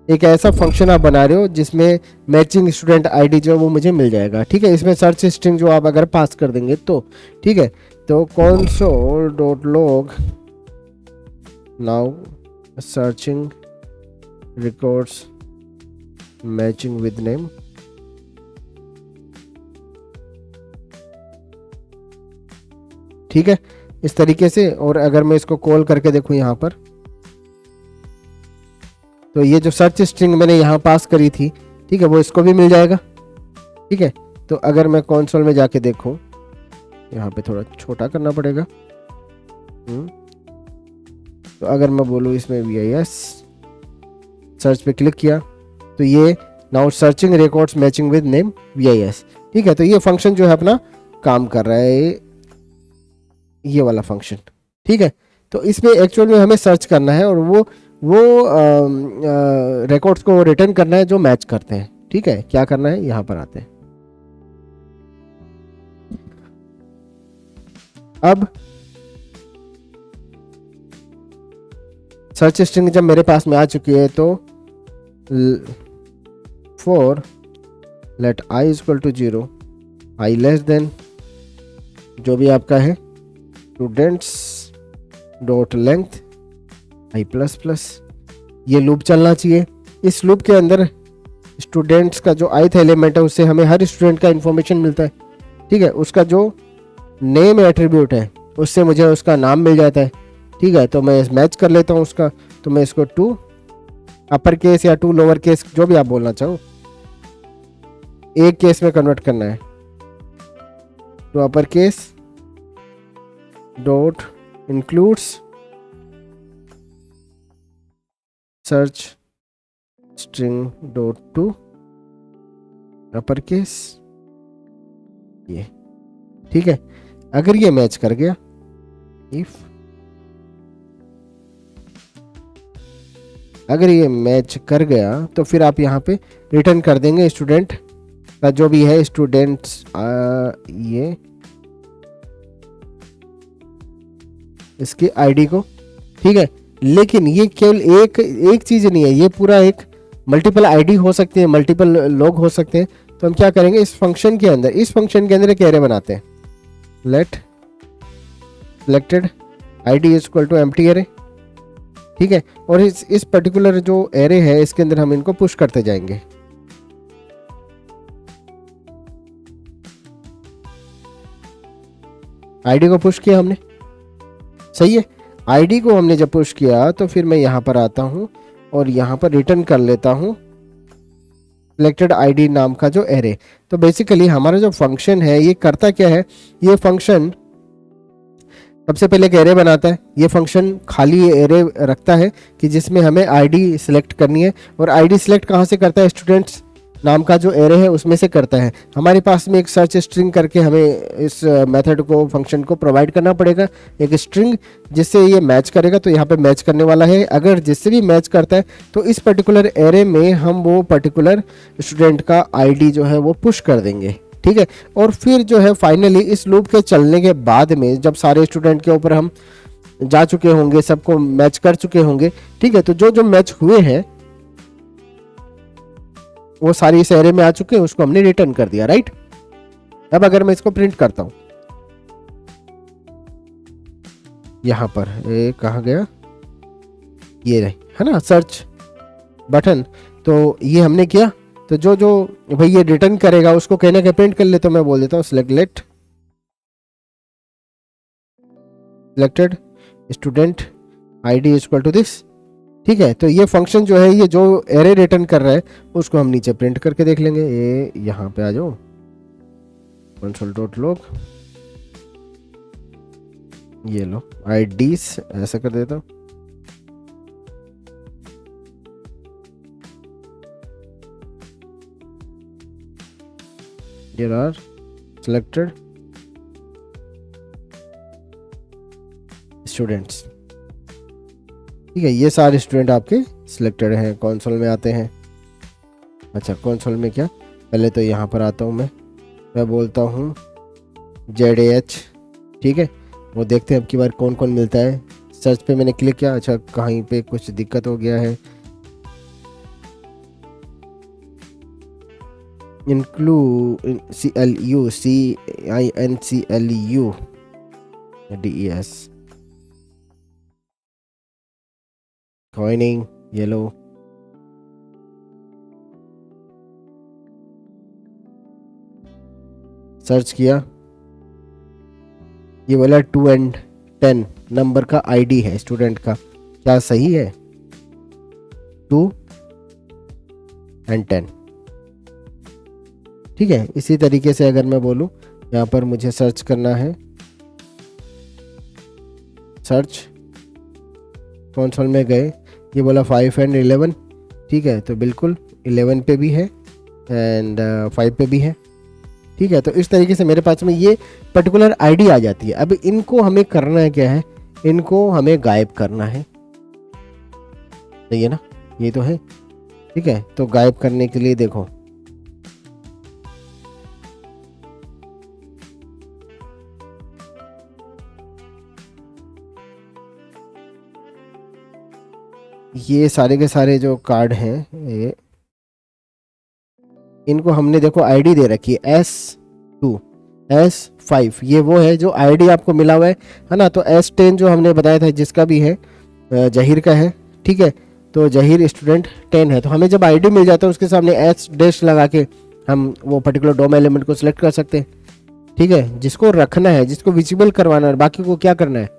एक ऐसा फंक्शन आप बना रहे हो जिसमें मैचिंग स्टूडेंट आईडी जो वो मुझे मिल जाएगा। ठीक है, इसमें सर्च स्ट्रिंग जो आप अगर पास कर देंगे तो ठीक है, तो console.log now searching records matching with name। ठीक है, इस तरीके से। और अगर मैं इसको कॉल करके देखूं यहाँ पर, तो ये जो सर्च स्ट्रिंग मैंने यहाँ पास करी थी, ठीक है, वो इसको भी मिल जाएगा। ठीक है, तो अगर मैं कंसोल में जाके देखूं, यहाँ पे थोड़ा छोटा करना पड़ेगा, तो अगर मैं बोलूँ इसमें VIS सर्च पे क्लिक किया तो ये now searching records matching with name VIS। ठीक है, तो ये फंक्शन जो है अपना काम कर रहा है, ये वाला फंक्शन। ठीक है, तो इसमें एक्चुअल में हमें सर्च करना है और वो रिकॉर्ड्स को रिटर्न करना है जो मैच करते हैं। ठीक है, क्या करना है, यहाँ पर आते हैं। अब सर्च स्ट्रिंग जब मेरे पास में आ चुकी है तो for let i equal to 0, i less than जो भी आपका है students dot length i plus plus, ये लूप चलना चाहिए। इस लूप के अंदर स्टूडेंट्स का जो ith एलिमेंट है उससे हमें हर स्टूडेंट का इंफॉर्मेशन मिलता है। ठीक है, उसका जो नेम एट्रीब्यूट है उससे मुझे उसका नाम मिल जाता है। ठीक है, तो मैं मैच कर लेता हूँ उसका, तो मैं इसको टू अपर केस या टू लोअर केस जो भी आप बोलना चाहो, एक केस में कन्वर्ट करना है, तो upper case dot includes search string dot to upper case, ये। ठीक है, अगर ये मैच कर गया, इफ अगर ये मैच कर गया तो फिर आप यहाँ पे रिटर्न कर देंगे स्टूडेंट का जो भी है, स्टूडेंट्स ये इसकी आईडी को। ठीक है, लेकिन ये केवल एक चीज़ नहीं है, ये पूरा एक मल्टीपल आईडी हो सकते हैं, मल्टीपल लोग हो सकते हैं। तो हम क्या करेंगे, इस फंक्शन के अंदर एक एरे बनाते हैं, let selected ID is equal to empty array. ठीक है। और इस पर्टिकुलर जो एरे है इसके अंदर हम इनको पुश करते जाएंगे। आईडी को पुश किया हमने, सही है। आईडी को हमने जब पुश किया तो फिर मैं यहाँ पर आता हूँ और यहाँ पर रिटर्न कर लेता हूँ सिलेक्टेड आईडी नाम का जो एरे। तो बेसिकली हमारा जो फंक्शन है ये करता क्या है, ये फंक्शन सबसे पहले एक एरे बनाता है। ये फंक्शन खाली एरे रखता है कि जिसमें हमें आईडी सिलेक्ट करनी है, और आईडी सिलेक्ट कहाँ से करता है, स्टूडेंट्स नाम का जो एरे है उसमें से करता है। हमारे पास में एक सर्च स्ट्रिंग करके हमें इस मेथड को, फंक्शन को प्रोवाइड करना पड़ेगा, एक स्ट्रिंग जिससे ये मैच करेगा। तो यहाँ पे मैच करने वाला है, अगर जिससे भी मैच करता है तो इस पर्टिकुलर एरे में हम वो पर्टिकुलर स्टूडेंट का आईडी जो है वो पुश कर देंगे, ठीक है। और फिर जो है फाइनली इस लूप के चलने के बाद में जब सारे स्टूडेंट के ऊपर हम जा चुके होंगे, सबको मैच कर चुके होंगे, ठीक है, तो जो जो मैच हुए हैं वो सारी इस एरे में आ चुके हैं, उसको हमने रिटर्न कर दिया, राइट। अब अगर मैं इसको प्रिंट करता हूं, यहां पर कहाँ गया, ये रहे, है ना, सर्च बटन। तो ये हमने किया, तो जो जो भाई ये रिटर्न करेगा उसको कहने के प्रिंट कर ले। तो मैं बोल देता हूँ select selected student ID equal to this, ठीक है। तो ये फंक्शन जो है, ये जो एरे रिटर्न कर रहा है उसको हम नीचे प्रिंट करके देख लेंगे। ये यहाँ पे आ जाओ, console.log, ये लो आईडीज, ऐसा कर देता हूँ। Here are selected students, ठीक है। ये सारे स्टूडेंट आपके सिलेक्टेड हैं। कंसोल में आते हैं, अच्छा कंसोल में क्या, पहले तो यहाँ पर आता हूँ मैं बोलता हूँ ZAH, ठीक है। वो देखते हैं अब की बार कौन कौन मिलता है। सर्च पे मैंने क्लिक किया, अच्छा कहीं पे कुछ दिक्कत हो गया है। include CINCLU DES coining yellow, search किया, ये वाला 2 and 10 नंबर का आईडी है स्टूडेंट का, क्या सही है, 2 and 10, ठीक है। इसी तरीके से अगर मैं बोलूं, यहाँ पर मुझे सर्च करना है, सर्च कंसोल में गए, ये बोला 5 and 11, ठीक है। तो बिल्कुल 11 पे भी है एंड 5 पे भी है, ठीक है। तो इस तरीके से मेरे पास में ये पर्टिकुलर आईडी आ जाती है। अब इनको हमें करना है क्या है, इनको हमें गायब करना है, सही है ना, ये तो है, ठीक है। तो गायब करने के लिए देखो, ये सारे के सारे जो कार्ड हैं, ये इनको हमने देखो आईडी दे रखी है S2 S5, ये वो है जो आईडी आपको मिला हुआ है ना। तो S10 जो हमने बताया था जिसका भी है, जहीर का है, ठीक है। तो जहीर स्टूडेंट 10 है, तो हमें जब आईडी मिल जाता है उसके सामने S- लगा के हम वो पर्टिकुलर डोम एलिमेंट को सिलेक्ट कर सकते हैं, ठीक है। जिसको रखना है, जिसको विजिबल करवाना है, बाकी को क्या करना है,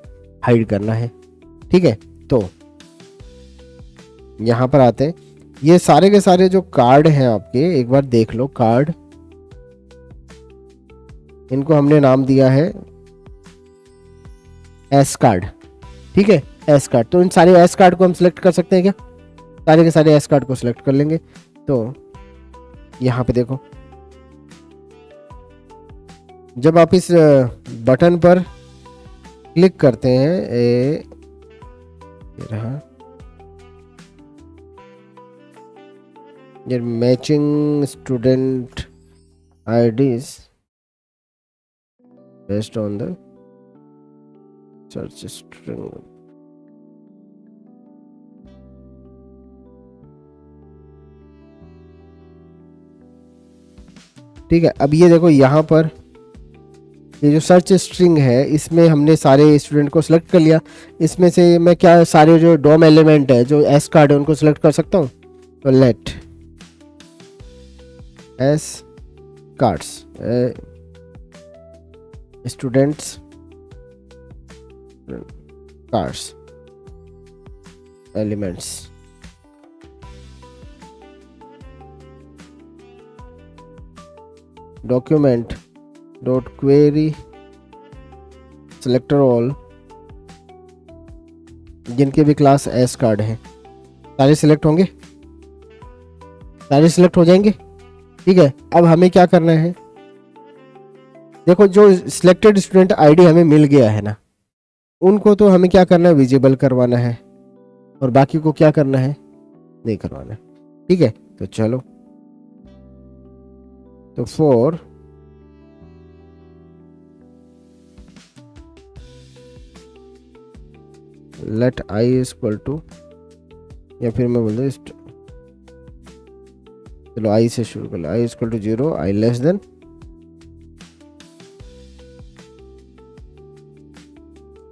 हाइड करना है, ठीक है। तो यहाँ पर आते हैं, ये सारे के सारे जो कार्ड हैं आपके, एक बार देख लो कार्ड, इनको हमने नाम दिया है एस कार्ड, ठीक है, एस कार्ड। तो इन सारे एस कार्ड को हम सिलेक्ट कर सकते हैं क्या, सारे के सारे एस कार्ड को सिलेक्ट कर लेंगे। तो यहाँ पे देखो, जब आप इस बटन पर क्लिक करते हैं, ये रहा, ये matching student IDs based on the search string, ठीक है। अब ये देखो यहाँ पर ये जो सर्च स्ट्रिंग है इसमें हमने सारे स्टूडेंट को सिलेक्ट कर लिया। इसमें से मैं क्या सारे जो डॉम एलिमेंट है जो एस कार्ड है उनको सिलेक्ट कर सकता हूँ। तो let's cards students cards elements document dot query selector all, जिनके भी क्लास एस कार्ड है सारे सिलेक्ट होंगे, सारे सिलेक्ट हो जाएंगे। ठीक है, अब हमें क्या करना है, देखो जो सिलेक्टेड स्टूडेंट आईडी हमें मिल गया है ना, उनको तो हमें क्या करना है, विजिबल करवाना है, और बाकी को क्या करना है, नहीं करवाना है। ठीक है, तो चलो, तो for let I is equal to, या फिर मैं बोल दूँ चलो आई से शुरू कर लो, I is equal to 0, I less than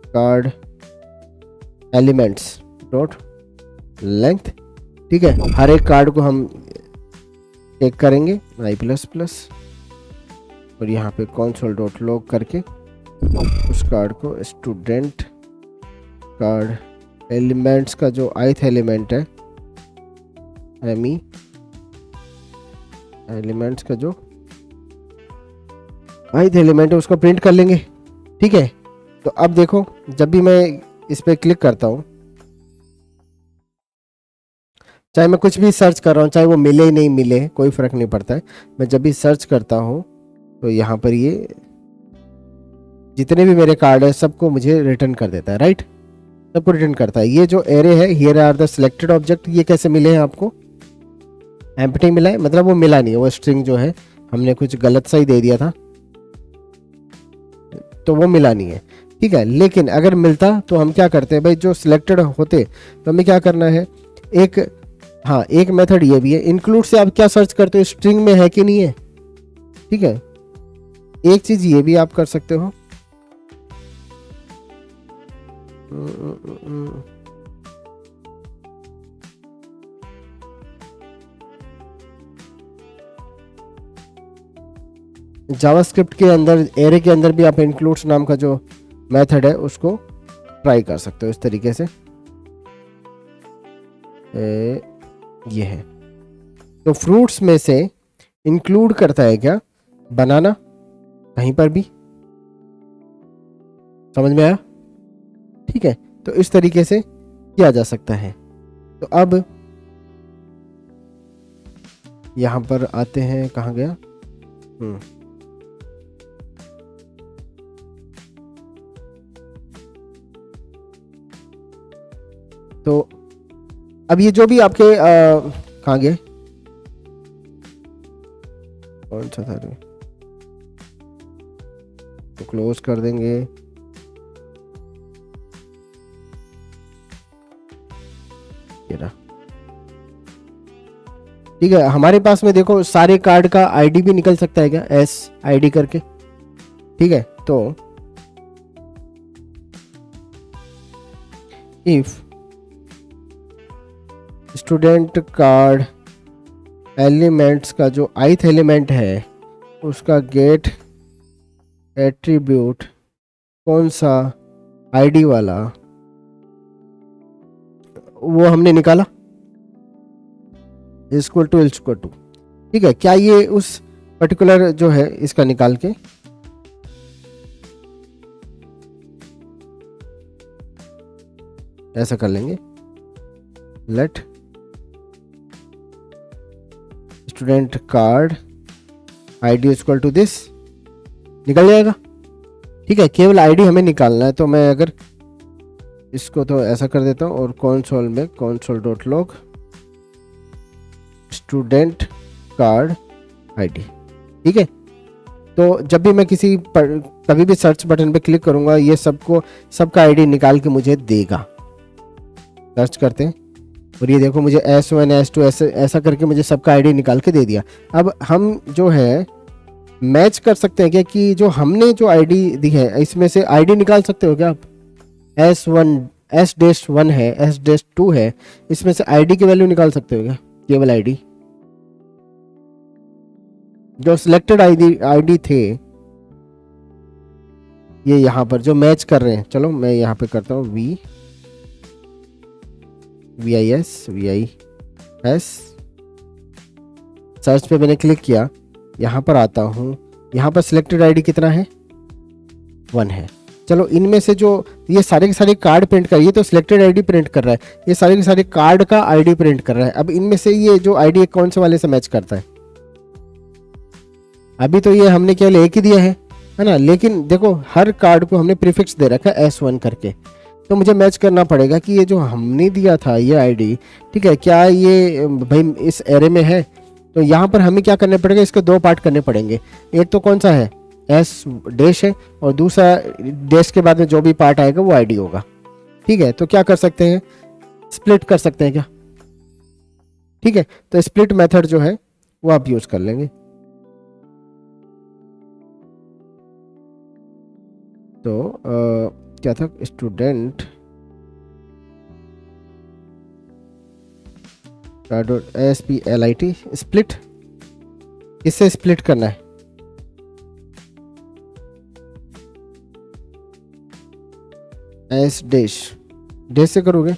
card elements dot length. ठीक है, हर एक कार्ड को हम चेक करेंगे आई प्लस प्लस, और यहाँ पे कंसोल डॉट लॉग करके उस कार्ड को स्टूडेंट कार्ड एलिमेंट्स का जो ith एलिमेंट है, एमी एलिमेंट्स का जो ith एलिमेंट है उसको प्रिंट कर लेंगे। ठीक है, तो अब देखो जब भी मैं इस पर क्लिक करता हूँ, चाहे मैं कुछ भी सर्च कर रहा हूँ, चाहे वो मिले नहीं मिले कोई फर्क नहीं पड़ता है, मैं जब भी सर्च करता हूँ तो यहाँ पर ये जितने भी मेरे कार्ड है सबको मुझे रिटर्न कर देता है। राइट, सबको रिटर्न करता है। ये जो एरे है, here are the selected object, ये कैसे मिले हैं आपको, एम्प्टी मिला है, मतलब वो मिला नहीं है, वो स्ट्रिंग जो है हमने कुछ गलत सा ही दे दिया था तो वो मिला नहीं है। ठीक है, लेकिन अगर मिलता तो हम क्या करते हैं भाई, जो सिलेक्टेड होते तो हमें क्या करना है, एक मेथड ये भी है, इंक्लूड से आप क्या सर्च करते हो, स्ट्रिंग में है कि नहीं है। ठीक है, एक चीज ये भी आप कर सकते हो, जावास्क्रिप्ट के अंदर एरे के अंदर भी आप इंक्लूड्स नाम का जो मेथड है उसको ट्राई कर सकते हो इस तरीके से। ये है, तो फ्रूट्स में से इंक्लूड करता है क्या, बनाना, कहीं पर भी, समझ में आया। ठीक है, तो इस तरीके से किया जा सकता है। तो अब यहां पर आते हैं, कहाँ गया, तो अब ये जो भी आपके कहाँ गए, कौन सा था, तो क्लोज कर देंगे। ठीक है, हमारे पास में देखो सारे कार्ड का आईडी भी निकल सकता है क्या, एस आईडी करके। ठीक है, तो इफ स्टूडेंट कार्ड एलिमेंट्स का जो ith एलिमेंट है उसका गेट एट्रीब्यूट कौन सा आईडी वाला, वो हमने निकाला इक्वल टू। ठीक है, क्या ये उस पर्टिकुलर जो है इसका निकाल के ऐसा कर लेंगे, let student card ID equal to this, निकल जाएगा। ठीक है, केवल आईडी हमें निकालना है, तो मैं अगर इसको तो ऐसा कर देता हूँ और कंसोल में console dot log student card ID. ठीक है, तो जब भी मैं कभी भी सर्च बटन पे क्लिक करूंगा ये सबका आईडी निकाल के मुझे देगा। सर्च करते हैं और ये देखो मुझे S1 S2 ऐसा करके मुझे सबका आईडी निकाल के दे दिया। अब हम जो है मैच कर सकते हैं क्या कि जो हमने जो आईडी दी है इसमें से आईडी निकाल सकते हो क्या आप? S1 है, S-2 है, इसमें से आईडी की वैल्यू निकाल सकते हो क्या? केवल आईडी जो सिलेक्टेड आईडी थे ये यहाँ पर जो मैच कर रहे हैं। चलो मैं यहाँ पे करता हूँ VIS सर्च पे मैंने क्लिक किया, यहाँ पर आता हूँ, यहाँ पर सिलेक्टेड आईडी कितना है? 1 है। चलो इनमें से जो ये सारे के सारे कार्ड प्रिंट कर, ये तो सिलेक्टेड आईडी प्रिंट कर रहा है, ये सारे के सारे कार्ड का आईडी प्रिंट कर रहा है। अब इनमें से ये जो आईडी कौन से वाले से मैच करता है? अभी तो ये हमने केवल एक ही दिया है ना, लेकिन देखो हर कार्ड को हमने प्रीफिक्स दे रखा है S1 करके, तो मुझे मैच करना पड़ेगा कि ये जो हमने दिया था ये आईडी, ठीक है, क्या ये भाई इस एरे में है? तो यहाँ पर हमें क्या करने पड़ेगा, इसके दो पार्ट करने पड़ेंगे। एक तो कौन सा है, S- है, और दूसरा डैश के बाद में जो भी पार्ट आएगा वो आईडी होगा। ठीक है, तो क्या कर सकते हैं, स्प्लिट कर सकते हैं क्या? ठीक है, तो स्प्लिट मेथड जो है वो आप यूज कर लेंगे। तो क्या था, स्टूडेंट .split स्प्लिट, इससे स्प्लिट करना है। डैश से करोगे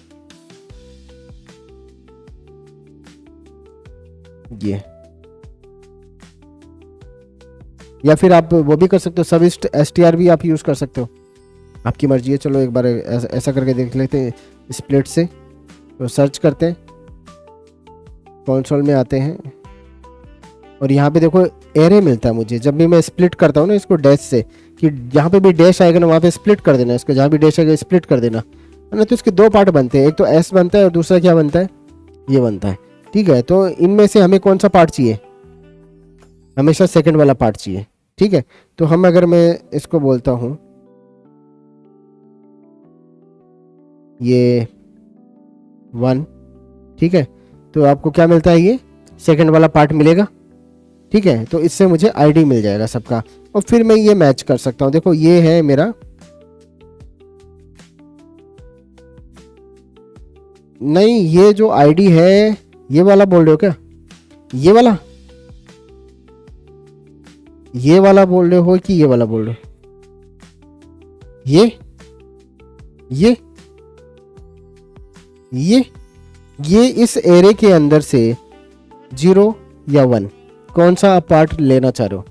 ये, या फिर आप वो भी कर सकते हो, सब STR भी आप यूज कर सकते हो, आपकी मर्जी है। चलो एक बार ऐसा करके देख लेते हैं स्प्लिट से। तो सर्च करते हैं, कंसोल में आते हैं, और यहाँ पे देखो एरे मिलता है मुझे जब भी मैं स्प्लिट करता हूँ ना इसको डैश से, कि जहाँ पे भी डैश आएगा ना वहाँ पे स्प्लिट कर देना इसको, जहाँ भी डैश आएगा स्प्लिट कर देना है ना। तो इसके दो पार्ट बनते हैं, एक तो S बनता है और दूसरा क्या बनता है, ये बनता है। ठीक है, तो इनमें से हमें कौन सा पार्ट चाहिए, हमेशा सेकंड वाला पार्ट चाहिए। ठीक है, तो हम अगर मैं इसको बोलता हूँ ये 1, ठीक है, तो आपको क्या मिलता है, ये सेकंड वाला पार्ट मिलेगा। ठीक है, तो इससे मुझे आईडी मिल जाएगा सबका, और फिर मैं ये मैच कर सकता हूँ। देखो ये है मेरा, नहीं ये जो आईडी है ये वाला बोल रहे हो क्या, ये वाला बोल रहे हो कि ये वाला बोल रहे हो, ये इस एरे के अंदर से 0 या 1 कौन सा आप पार्ट लेना चाह रहे हो?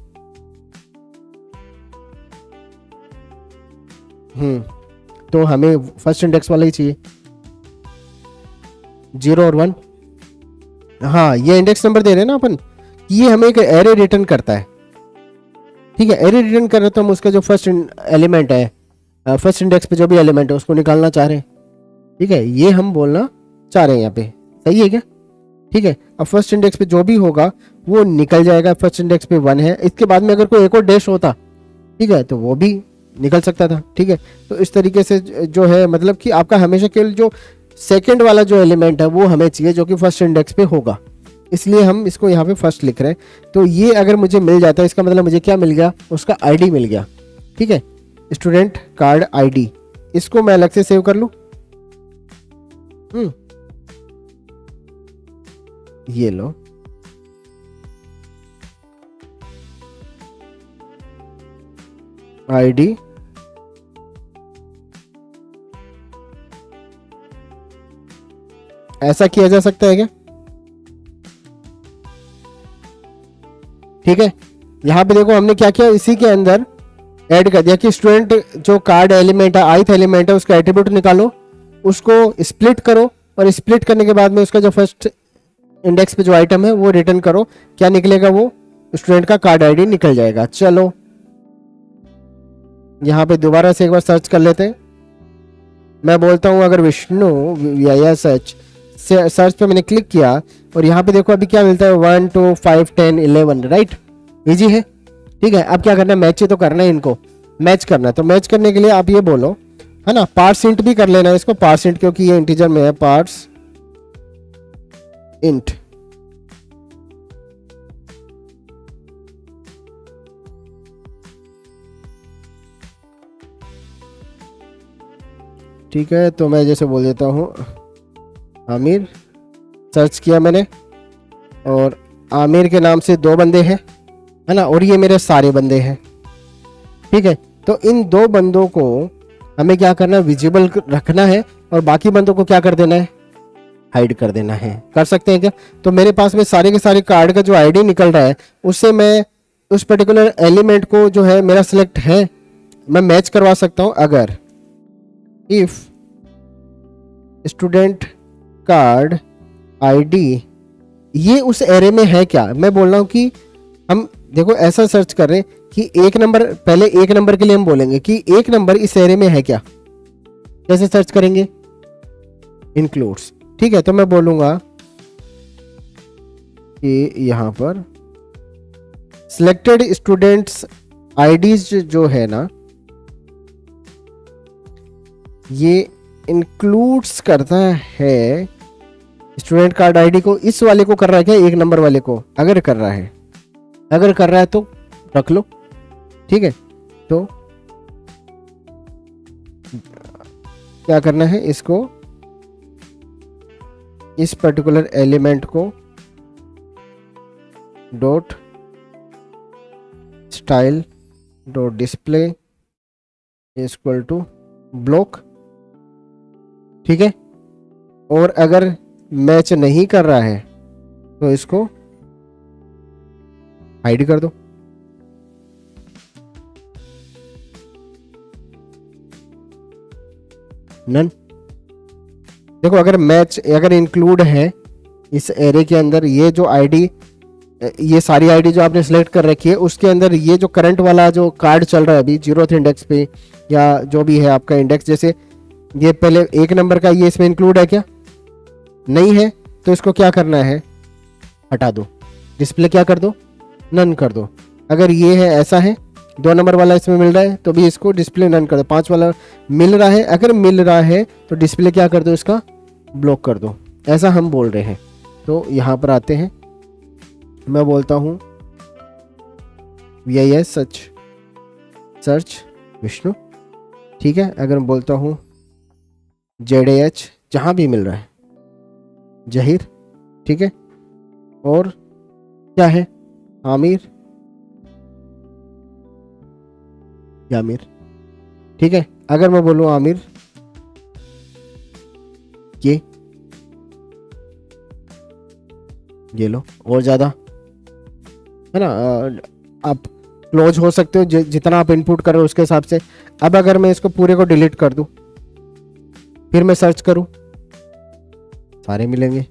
तो हमें फर्स्ट इंडेक्स वाला ही चाहिए, 0 और 1। हाँ, ये इंडेक्स नंबर दे रहे हैं ना अपन, ये हमें एक एरे रिटर्न करता है। ठीक है, एरे रिटर्न कर रहे तो हम उसका जो फर्स्ट एलिमेंट है, फर्स्ट इंडेक्स पे जो भी एलिमेंट है उसको निकालना चाह रहे हैं। ठीक है, ये हम बोलना चाह रहे हैं यहाँ पे, सही है क्या? ठीक है, अब फर्स्ट इंडेक्स पे जो भी होगा वो निकल जाएगा। फर्स्ट इंडेक्स पे 1 है, इसके बाद में अगर कोई एक और डैश होता, ठीक है, तो वो भी निकल सकता था। ठीक है, तो इस तरीके से जो है, मतलब कि आपका हमेशा केवल जो सेकंड वाला जो एलिमेंट है वो हमें चाहिए जो कि फर्स्ट इंडेक्स पे होगा, इसलिए हम इसको यहाँ पे फर्स्ट लिख रहे हैं। तो ये अगर मुझे मिल जाता है, इसका मतलब मुझे क्या मिल गया, उसका आईडी मिल गया। ठीक है, स्टूडेंट कार्ड आईडी, इसको मैं अलग से सेव कर लूँ। ये लो, आईडी ऐसा किया जा सकता है क्या? ठीक है, यहां पे देखो हमने क्या किया, इसी के अंदर ऐड कर दिया कि स्टूडेंट जो कार्ड एलिमेंट है, ith एलिमेंट है, उसका एट्रीब्यूट निकालो, उसको स्प्लिट करो, और स्प्लिट करने के बाद में उसका जो फर्स्ट इंडेक्स पे जो आइटम है वो रिटर्न करो। क्या निकलेगा, वो स्टूडेंट का कार्ड आईडी निकल जाएगा। चलो यहाँ पे दोबारा से एक बार सर्च कर लेते हैं। मैं बोलता हूँ अगर विष्णु या सर्च पे मैंने क्लिक किया, और यहाँ पे देखो अभी क्या मिलता है, 1 2 5 10 11, राइट, इजी है। ठीक है, अब क्या करना है, मैच ही तो करना है, इनको मैच करना है। तो मैच करने के लिए आप ये बोलो, है ना, पार्स इंट भी कर लेना है इसको, पार्स इंट, क्योंकि ये इंटीजर में है, पार्स इंट। ठीक है, तो मैं जैसे बोल देता हूँ आमिर, सर्च किया मैंने और आमिर के नाम से 2 बंदे हैं, है ना, और ये मेरे सारे बंदे हैं। ठीक है, तो इन 2 बंदों को हमें क्या करना है, विजिबल रखना है और बाकी बंदों को क्या कर देना है, हाइड कर देना है। कर सकते हैं क्या? तो मेरे पास में सारे के सारे कार्ड का जो आईडी निकल रहा है उससे मैं उस पर्टिकुलर एलिमेंट को जो है मेरा सिलेक्ट है मैं मैच करवा सकता हूं अगर इफ स्टूडेंट कार्ड आईडी ये उस एरे में है क्या। मैं बोल रहा हूं कि हम देखो ऐसा सर्च कर रहे हैं कि 1 नंबर, पहले 1 नंबर के लिए हम बोलेंगे कि 1 नंबर इस एरे में है क्या। कैसे सर्च करेंगे, इंक्लूड्स। ठीक है, तो मैं बोलूंगा कि यहां पर सिलेक्टेड स्टूडेंट्स आईडीज जो है ना ये इंक्लूड्स करता है स्टूडेंट कार्ड आईडी को। इस वाले को कर रहा है क्या, 1 नंबर वाले को? अगर कर रहा है, अगर कर रहा है तो रख लो। ठीक है, तो क्या करना है, इसको इस पर्टिकुलर एलिमेंट को dot style dot display equal to block. ठीक है, और अगर मैच नहीं कर रहा है तो इसको हाइड कर दो। नन। देखो अगर मैच, अगर इंक्लूड है इस एरे के अंदर ये जो आईडी, ये सारी आईडी जो आपने सेलेक्ट कर रखी है उसके अंदर ये जो करंट वाला जो कार्ड चल रहा है अभी 0th इंडेक्स पे या जो भी है आपका इंडेक्स, जैसे ये पहले 1 नंबर का, ये इसमें इंक्लूड है क्या? नहीं है, तो इसको क्या करना है, हटा दो, डिस्प्ले क्या कर दो, नन कर दो। अगर ये है ऐसा है 2 नंबर वाला इसमें मिल रहा है तो भी इसको डिस्प्ले नन कर दो। 5 वाला मिल रहा है, अगर मिल रहा है तो डिस्प्ले क्या कर दो, इसका ब्लॉक कर दो। ऐसा हम बोल रहे हैं। तो यहाँ पर आते हैं, मैं बोलता हूँ VIS सर्च विष्णु। ठीक है, अगर मैं बोलता हूँ ZAH जहाँ भी मिल रहा है जहीर। ठीक है, और क्या है, आमिर यामिर। ठीक है, अगर मैं बोलूँ आमिर ये लो, और ज़्यादा है ना, आप क्लोज हो सकते हो जितना आप इनपुट कर रहे हो उसके हिसाब से। अब अगर मैं इसको पूरे को डिलीट कर दूं फिर मैं सर्च करूं, सारे मिलेंगे।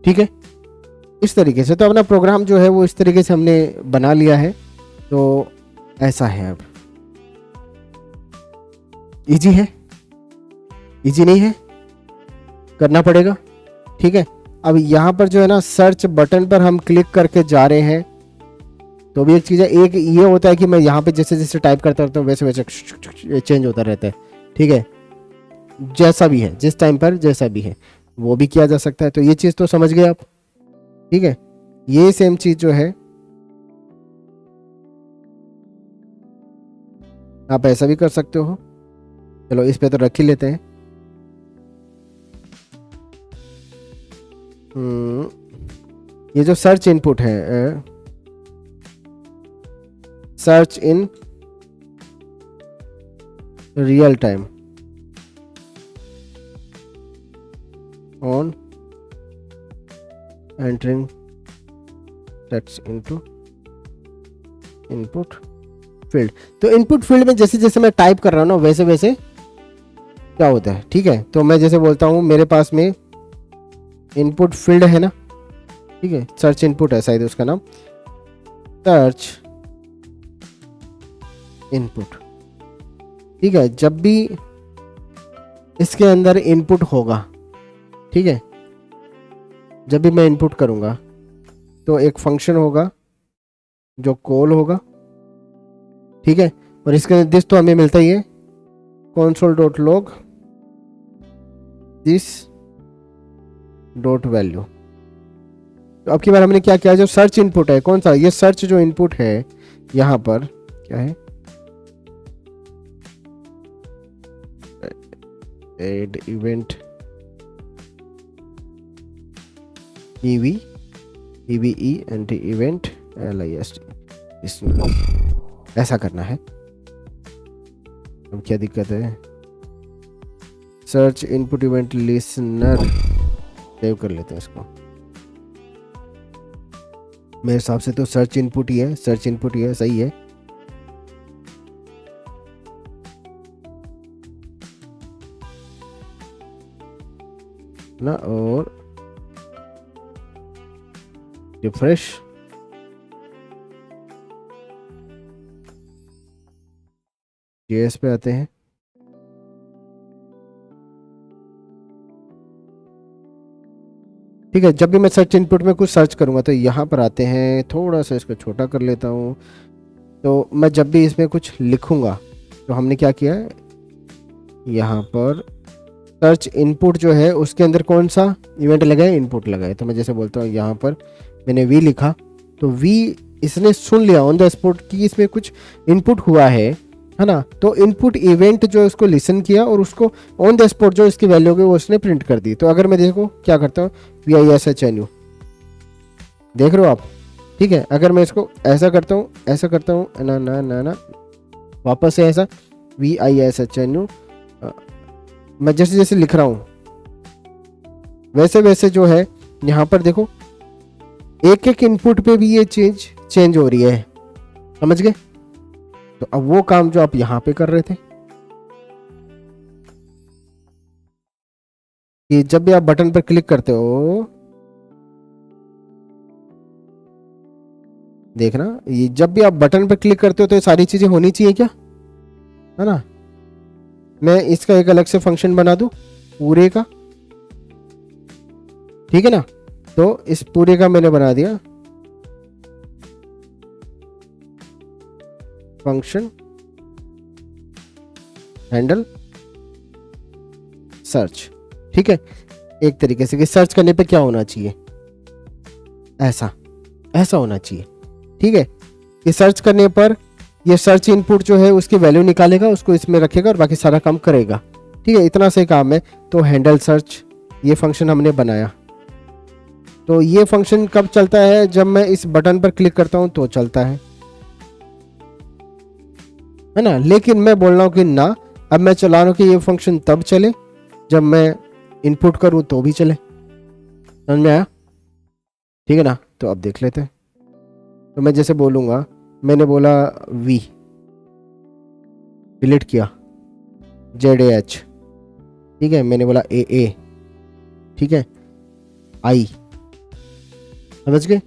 ठीक है, इस तरीके से तो अपना प्रोग्राम जो है वो इस तरीके से हमने बना लिया है। तो ऐसा है। अब इजी है, इजी नहीं है, करना पड़ेगा। ठीक है, अब यहाँ पर जो है ना सर्च बटन पर हम क्लिक करके जा रहे हैं तो भी एक चीज़ है। एक ये होता है कि मैं यहाँ पे जैसे जैसे टाइप करता रहता हूँ वैसे वैसे चेंज होता रहता है। ठीक है, जैसा भी है, जिस टाइम पर जैसा भी है वो भी किया जा सकता है। तो ये चीज़ तो समझ गए आप। ठीक है, ये सेम चीज़ जो है आप ऐसा भी कर सकते हो। चलो इस पे तो रख ही लेते हैं। ये जो सर्च इनपुट है, search in real time on entering text into input field. तो इनपुट फील्ड में जैसे जैसे मैं टाइप कर रहा हूँ ना वैसे वैसे क्या होता है। ठीक है, तो मैं जैसे बोलता हूँ मेरे पास में इनपुट फील्ड है ना, ठीक है, सर्च इनपुट है शायद उसका नाम, सर्च इनपुट। ठीक है, जब भी इसके अंदर इनपुट होगा, ठीक है, जब भी मैं इनपुट करूंगा तो एक फंक्शन होगा जो कॉल होगा। ठीक है, और इसके निर्देश तो हमें मिलता ही है, console.log दिस डॉट वैल्यू। तो अब की बार हमने क्या किया, जो सर्च इनपुट है कौन सा, ये सर्च जो इनपुट है यहाँ पर क्या है, add event EV EVE anti event LIST, इसमें ऐसा करना है। अब क्या दिक्कत है? Search input event listener, save कर लेते हैं इसको। मेरे हिसाब से तो सर्च इनपुट ही है, सर्च इनपुट ही है, सही है। ना, और रिफ्रेश, JS पे आते हैं। ठीक है, जब भी मैं सर्च इनपुट में कुछ सर्च करूंगा तो यहाँ पर आते हैं, थोड़ा सा इसको छोटा कर लेता हूँ। तो मैं जब भी इसमें कुछ लिखूंगा तो हमने क्या किया है, यहाँ पर सर्च इनपुट जो है उसके अंदर कौन सा इवेंट लगाए, इनपुट लगाए। तो मैं जैसे बोलता हूँ यहाँ पर मैंने V लिखा, तो V इसने सुन लिया ऑन द स्पॉट कि इसमें कुछ इनपुट हुआ है ना। तो इनपुट इवेंट जो है उसको लिसन किया और उसको ऑन द स्पॉट जो इसकी वैल्यू होगी वो उसने प्रिंट कर दी। तो अगर मैं देखो क्या करता हूँ, VISHNU, देख रहे हो आप? ठीक है, अगर मैं इसको ऐसा करता हूँ, ऐसा करता हूँ, ना ना ना ना, वापस से ऐसा VISHNU, मैं जैसे जैसे लिख रहा हूँ वैसे वैसे जो है यहाँ पर देखो एक एक इनपुट पे भी ये चेंज हो रही है, समझ गए? तो अब वो काम जो आप यहाँ पे कर रहे थे कि जब भी आप बटन पर क्लिक करते हो, देखना, ये जब भी आप बटन पर क्लिक करते हो तो ये सारी चीजें होनी चाहिए क्या, है ना? मैं इसका एक अलग से फंक्शन बना दूं पूरे का, ठीक है ना? तो इस पूरे का मैंने बना दिया फंक्शन हैंडल सर्च। ठीक है, एक तरीके से कि सर्च करने पे क्या होना चाहिए, ऐसा ऐसा होना चाहिए। ठीक है, कि सर्च करने पर ये सर्च इनपुट जो है उसकी वैल्यू निकालेगा, उसको इसमें रखेगा और बाकी सारा काम करेगा। ठीक है, इतना से काम है। तो हैंडल सर्च ये फंक्शन हमने बनाया। तो ये फंक्शन कब चलता है, जब मैं इस बटन पर क्लिक करता हूं तो चलता है ना। लेकिन मैं बोल रहा हूं कि ना, अब मैं चला रहा हूं कि ये फंक्शन तब चले जब मैं इनपुट करूं तो भी चले। समझ में आया? ठीक है ना? तो अब देख लेते हैं। तो मैं जैसे बोलूंगा, मैंने बोला V, डिलीट किया ZAH, ठीक है, मैंने बोला AA, ठीक है, I, समझ गए?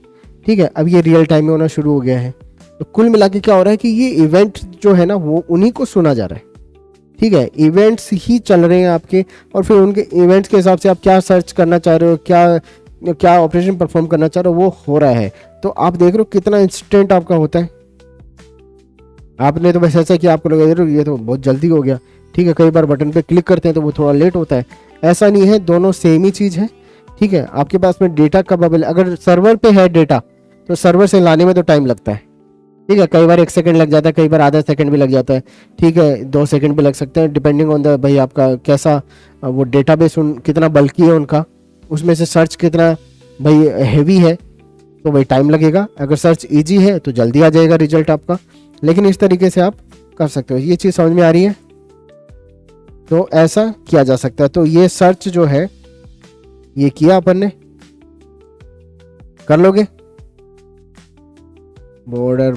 ठीक है, अब ये रियल टाइम में होना शुरू हो गया है। तो कुल मिला के क्या हो रहा है कि ये इवेंट जो है ना वो उन्हीं को सुना जा रहा है। ठीक है, इवेंट्स ही चल रहे हैं आपके, और फिर उनके इवेंट्स के हिसाब से आप क्या सर्च करना चाह रहे हो, क्या ऑपरेशन परफॉर्म करना चाह रहे हो, वो हो रहा है। तो आप देख रहे हो कितना इंस्टेंट आपका होता है। आपने तो बस ऐसा कि आपको लगा ये तो बहुत जल्दी हो गया। ठीक है, कई बार बटन पे क्लिक करते हैं तो वो थोड़ा लेट होता है, ऐसा नहीं है, दोनों सेम ही चीज़ है। ठीक है, आपके पास में डेटा कब अवेलेबल, अगर सर्वर पे है डेटा तो सर्वर से लाने में तो टाइम लगता है। ठीक है, कई बार 1 सेकंड लग जाता है, कई बार आधा सेकंड भी लग जाता है। ठीक है, 2 सेकंड भी लग सकते हैं, डिपेंडिंग ऑन द भाई आपका कैसा वो डेटाबेस कितना बल्कि है उनका, उसमें से सर्च कितना भाई हैवी है, तो भाई टाइम लगेगा। अगर सर्च इजी है तो जल्दी आ जाएगा रिजल्ट आपका। लेकिन इस तरीके से आप कर सकते हो। ये चीज़ समझ में आ रही है? तो ऐसा किया जा सकता है। तो ये सर्च जो है ये किया अपन ने, कर लोगे? बॉर्डर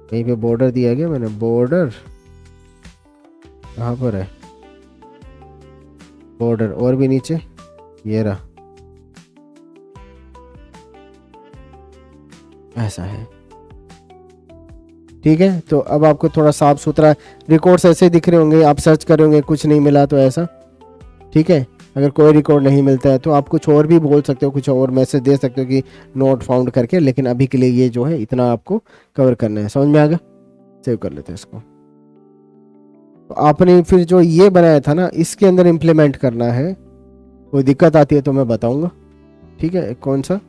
कहीं पे बॉर्डर दिया गया मैंने, बॉर्डर कहाँ पर है, बॉर्डर और भी नीचे, ये रहा, ऐसा है। ठीक है, तो अब आपको थोड़ा साफ सुथरा रिकॉर्ड्स ऐसे दिख रहे होंगे, आप सर्च कर रहे होंगे कुछ नहीं मिला तो ऐसा। ठीक है, अगर कोई रिकॉर्ड नहीं मिलता है तो आप कुछ और भी बोल सकते हो, कुछ और मैसेज दे सकते हो कि नोट फाउंड करके, लेकिन अभी के लिए ये जो है इतना आपको कवर करना है। समझ में आ गया? सेव कर लेते हैं इसको। तो आपने फिर जो ये बनाया था ना, इसके अंदर इम्प्लीमेंट करना है। कोई दिक्कत आती है तो मैं बताऊंगा। ठीक है, कौन सा,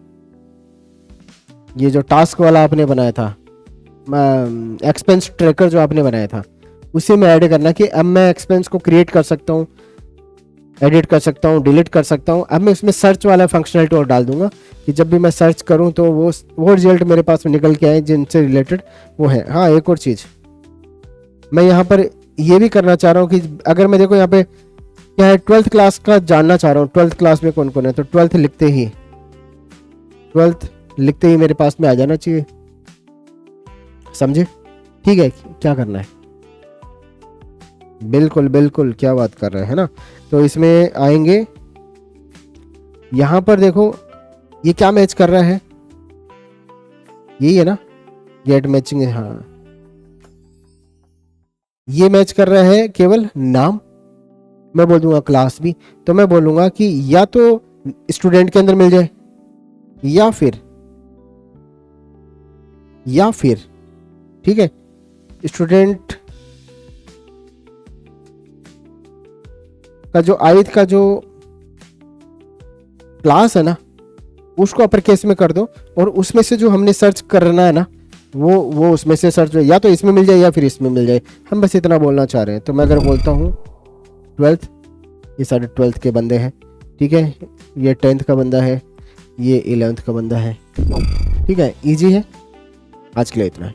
ये जो टास्क वाला आपने बनाया था, एक्सपेंस ट्रैकर जो आपने बनाया था, उसी में ऐड करना कि अब मैं एक्सपेंस को क्रिएट कर सकता हूँ, एडिट कर सकता हूँ, डिलीट कर सकता हूँ। अब मैं उसमें सर्च वाला फंक्शनलिटी और डाल दूंगा कि जब भी मैं सर्च करूँ तो वो रिजल्ट मेरे पास में निकल के आए जिनसे रिलेटेड वो है। हाँ, एक और चीज़ मैं यहाँ पर ये भी करना चाह रहा हूँ कि अगर मैं देखो यहाँ पे क्या है, 12th क्लास का जानना चाह रहा हूँ 12th क्लास में कौन कौन है, तो 12th लिखते ही मेरे पास में आ जाना चाहिए, समझे? ठीक है, क्या करना है? बिल्कुल बिल्कुल, क्या बात कर रहे हैं ना। तो इसमें आएंगे, यहाँ पर देखो ये क्या मैच कर रहा है, यही है ना, गेट मैचिंग। हाँ, ये मैच कर रहा है केवल नाम, मैं बोल दूंगा क्लास भी, तो मैं बोलूंगा कि या तो स्टूडेंट के अंदर मिल जाए या फिर ठीक है, स्टूडेंट का जो आयत का जो क्लास है ना उसको अपर केस में कर दो, और उसमें से जो हमने सर्च करना है ना वो उसमें से सर्च या तो इसमें मिल जाए या फिर इसमें मिल जाए, हम बस इतना बोलना चाह रहे हैं। तो मैं अगर बोलता हूँ 12th, ये सारे 12th के बंदे हैं, ठीक है, ये 10th का बंदा है, ये 11th का बंदा है, ठीक है, इजी है। आज के लिए इतना है।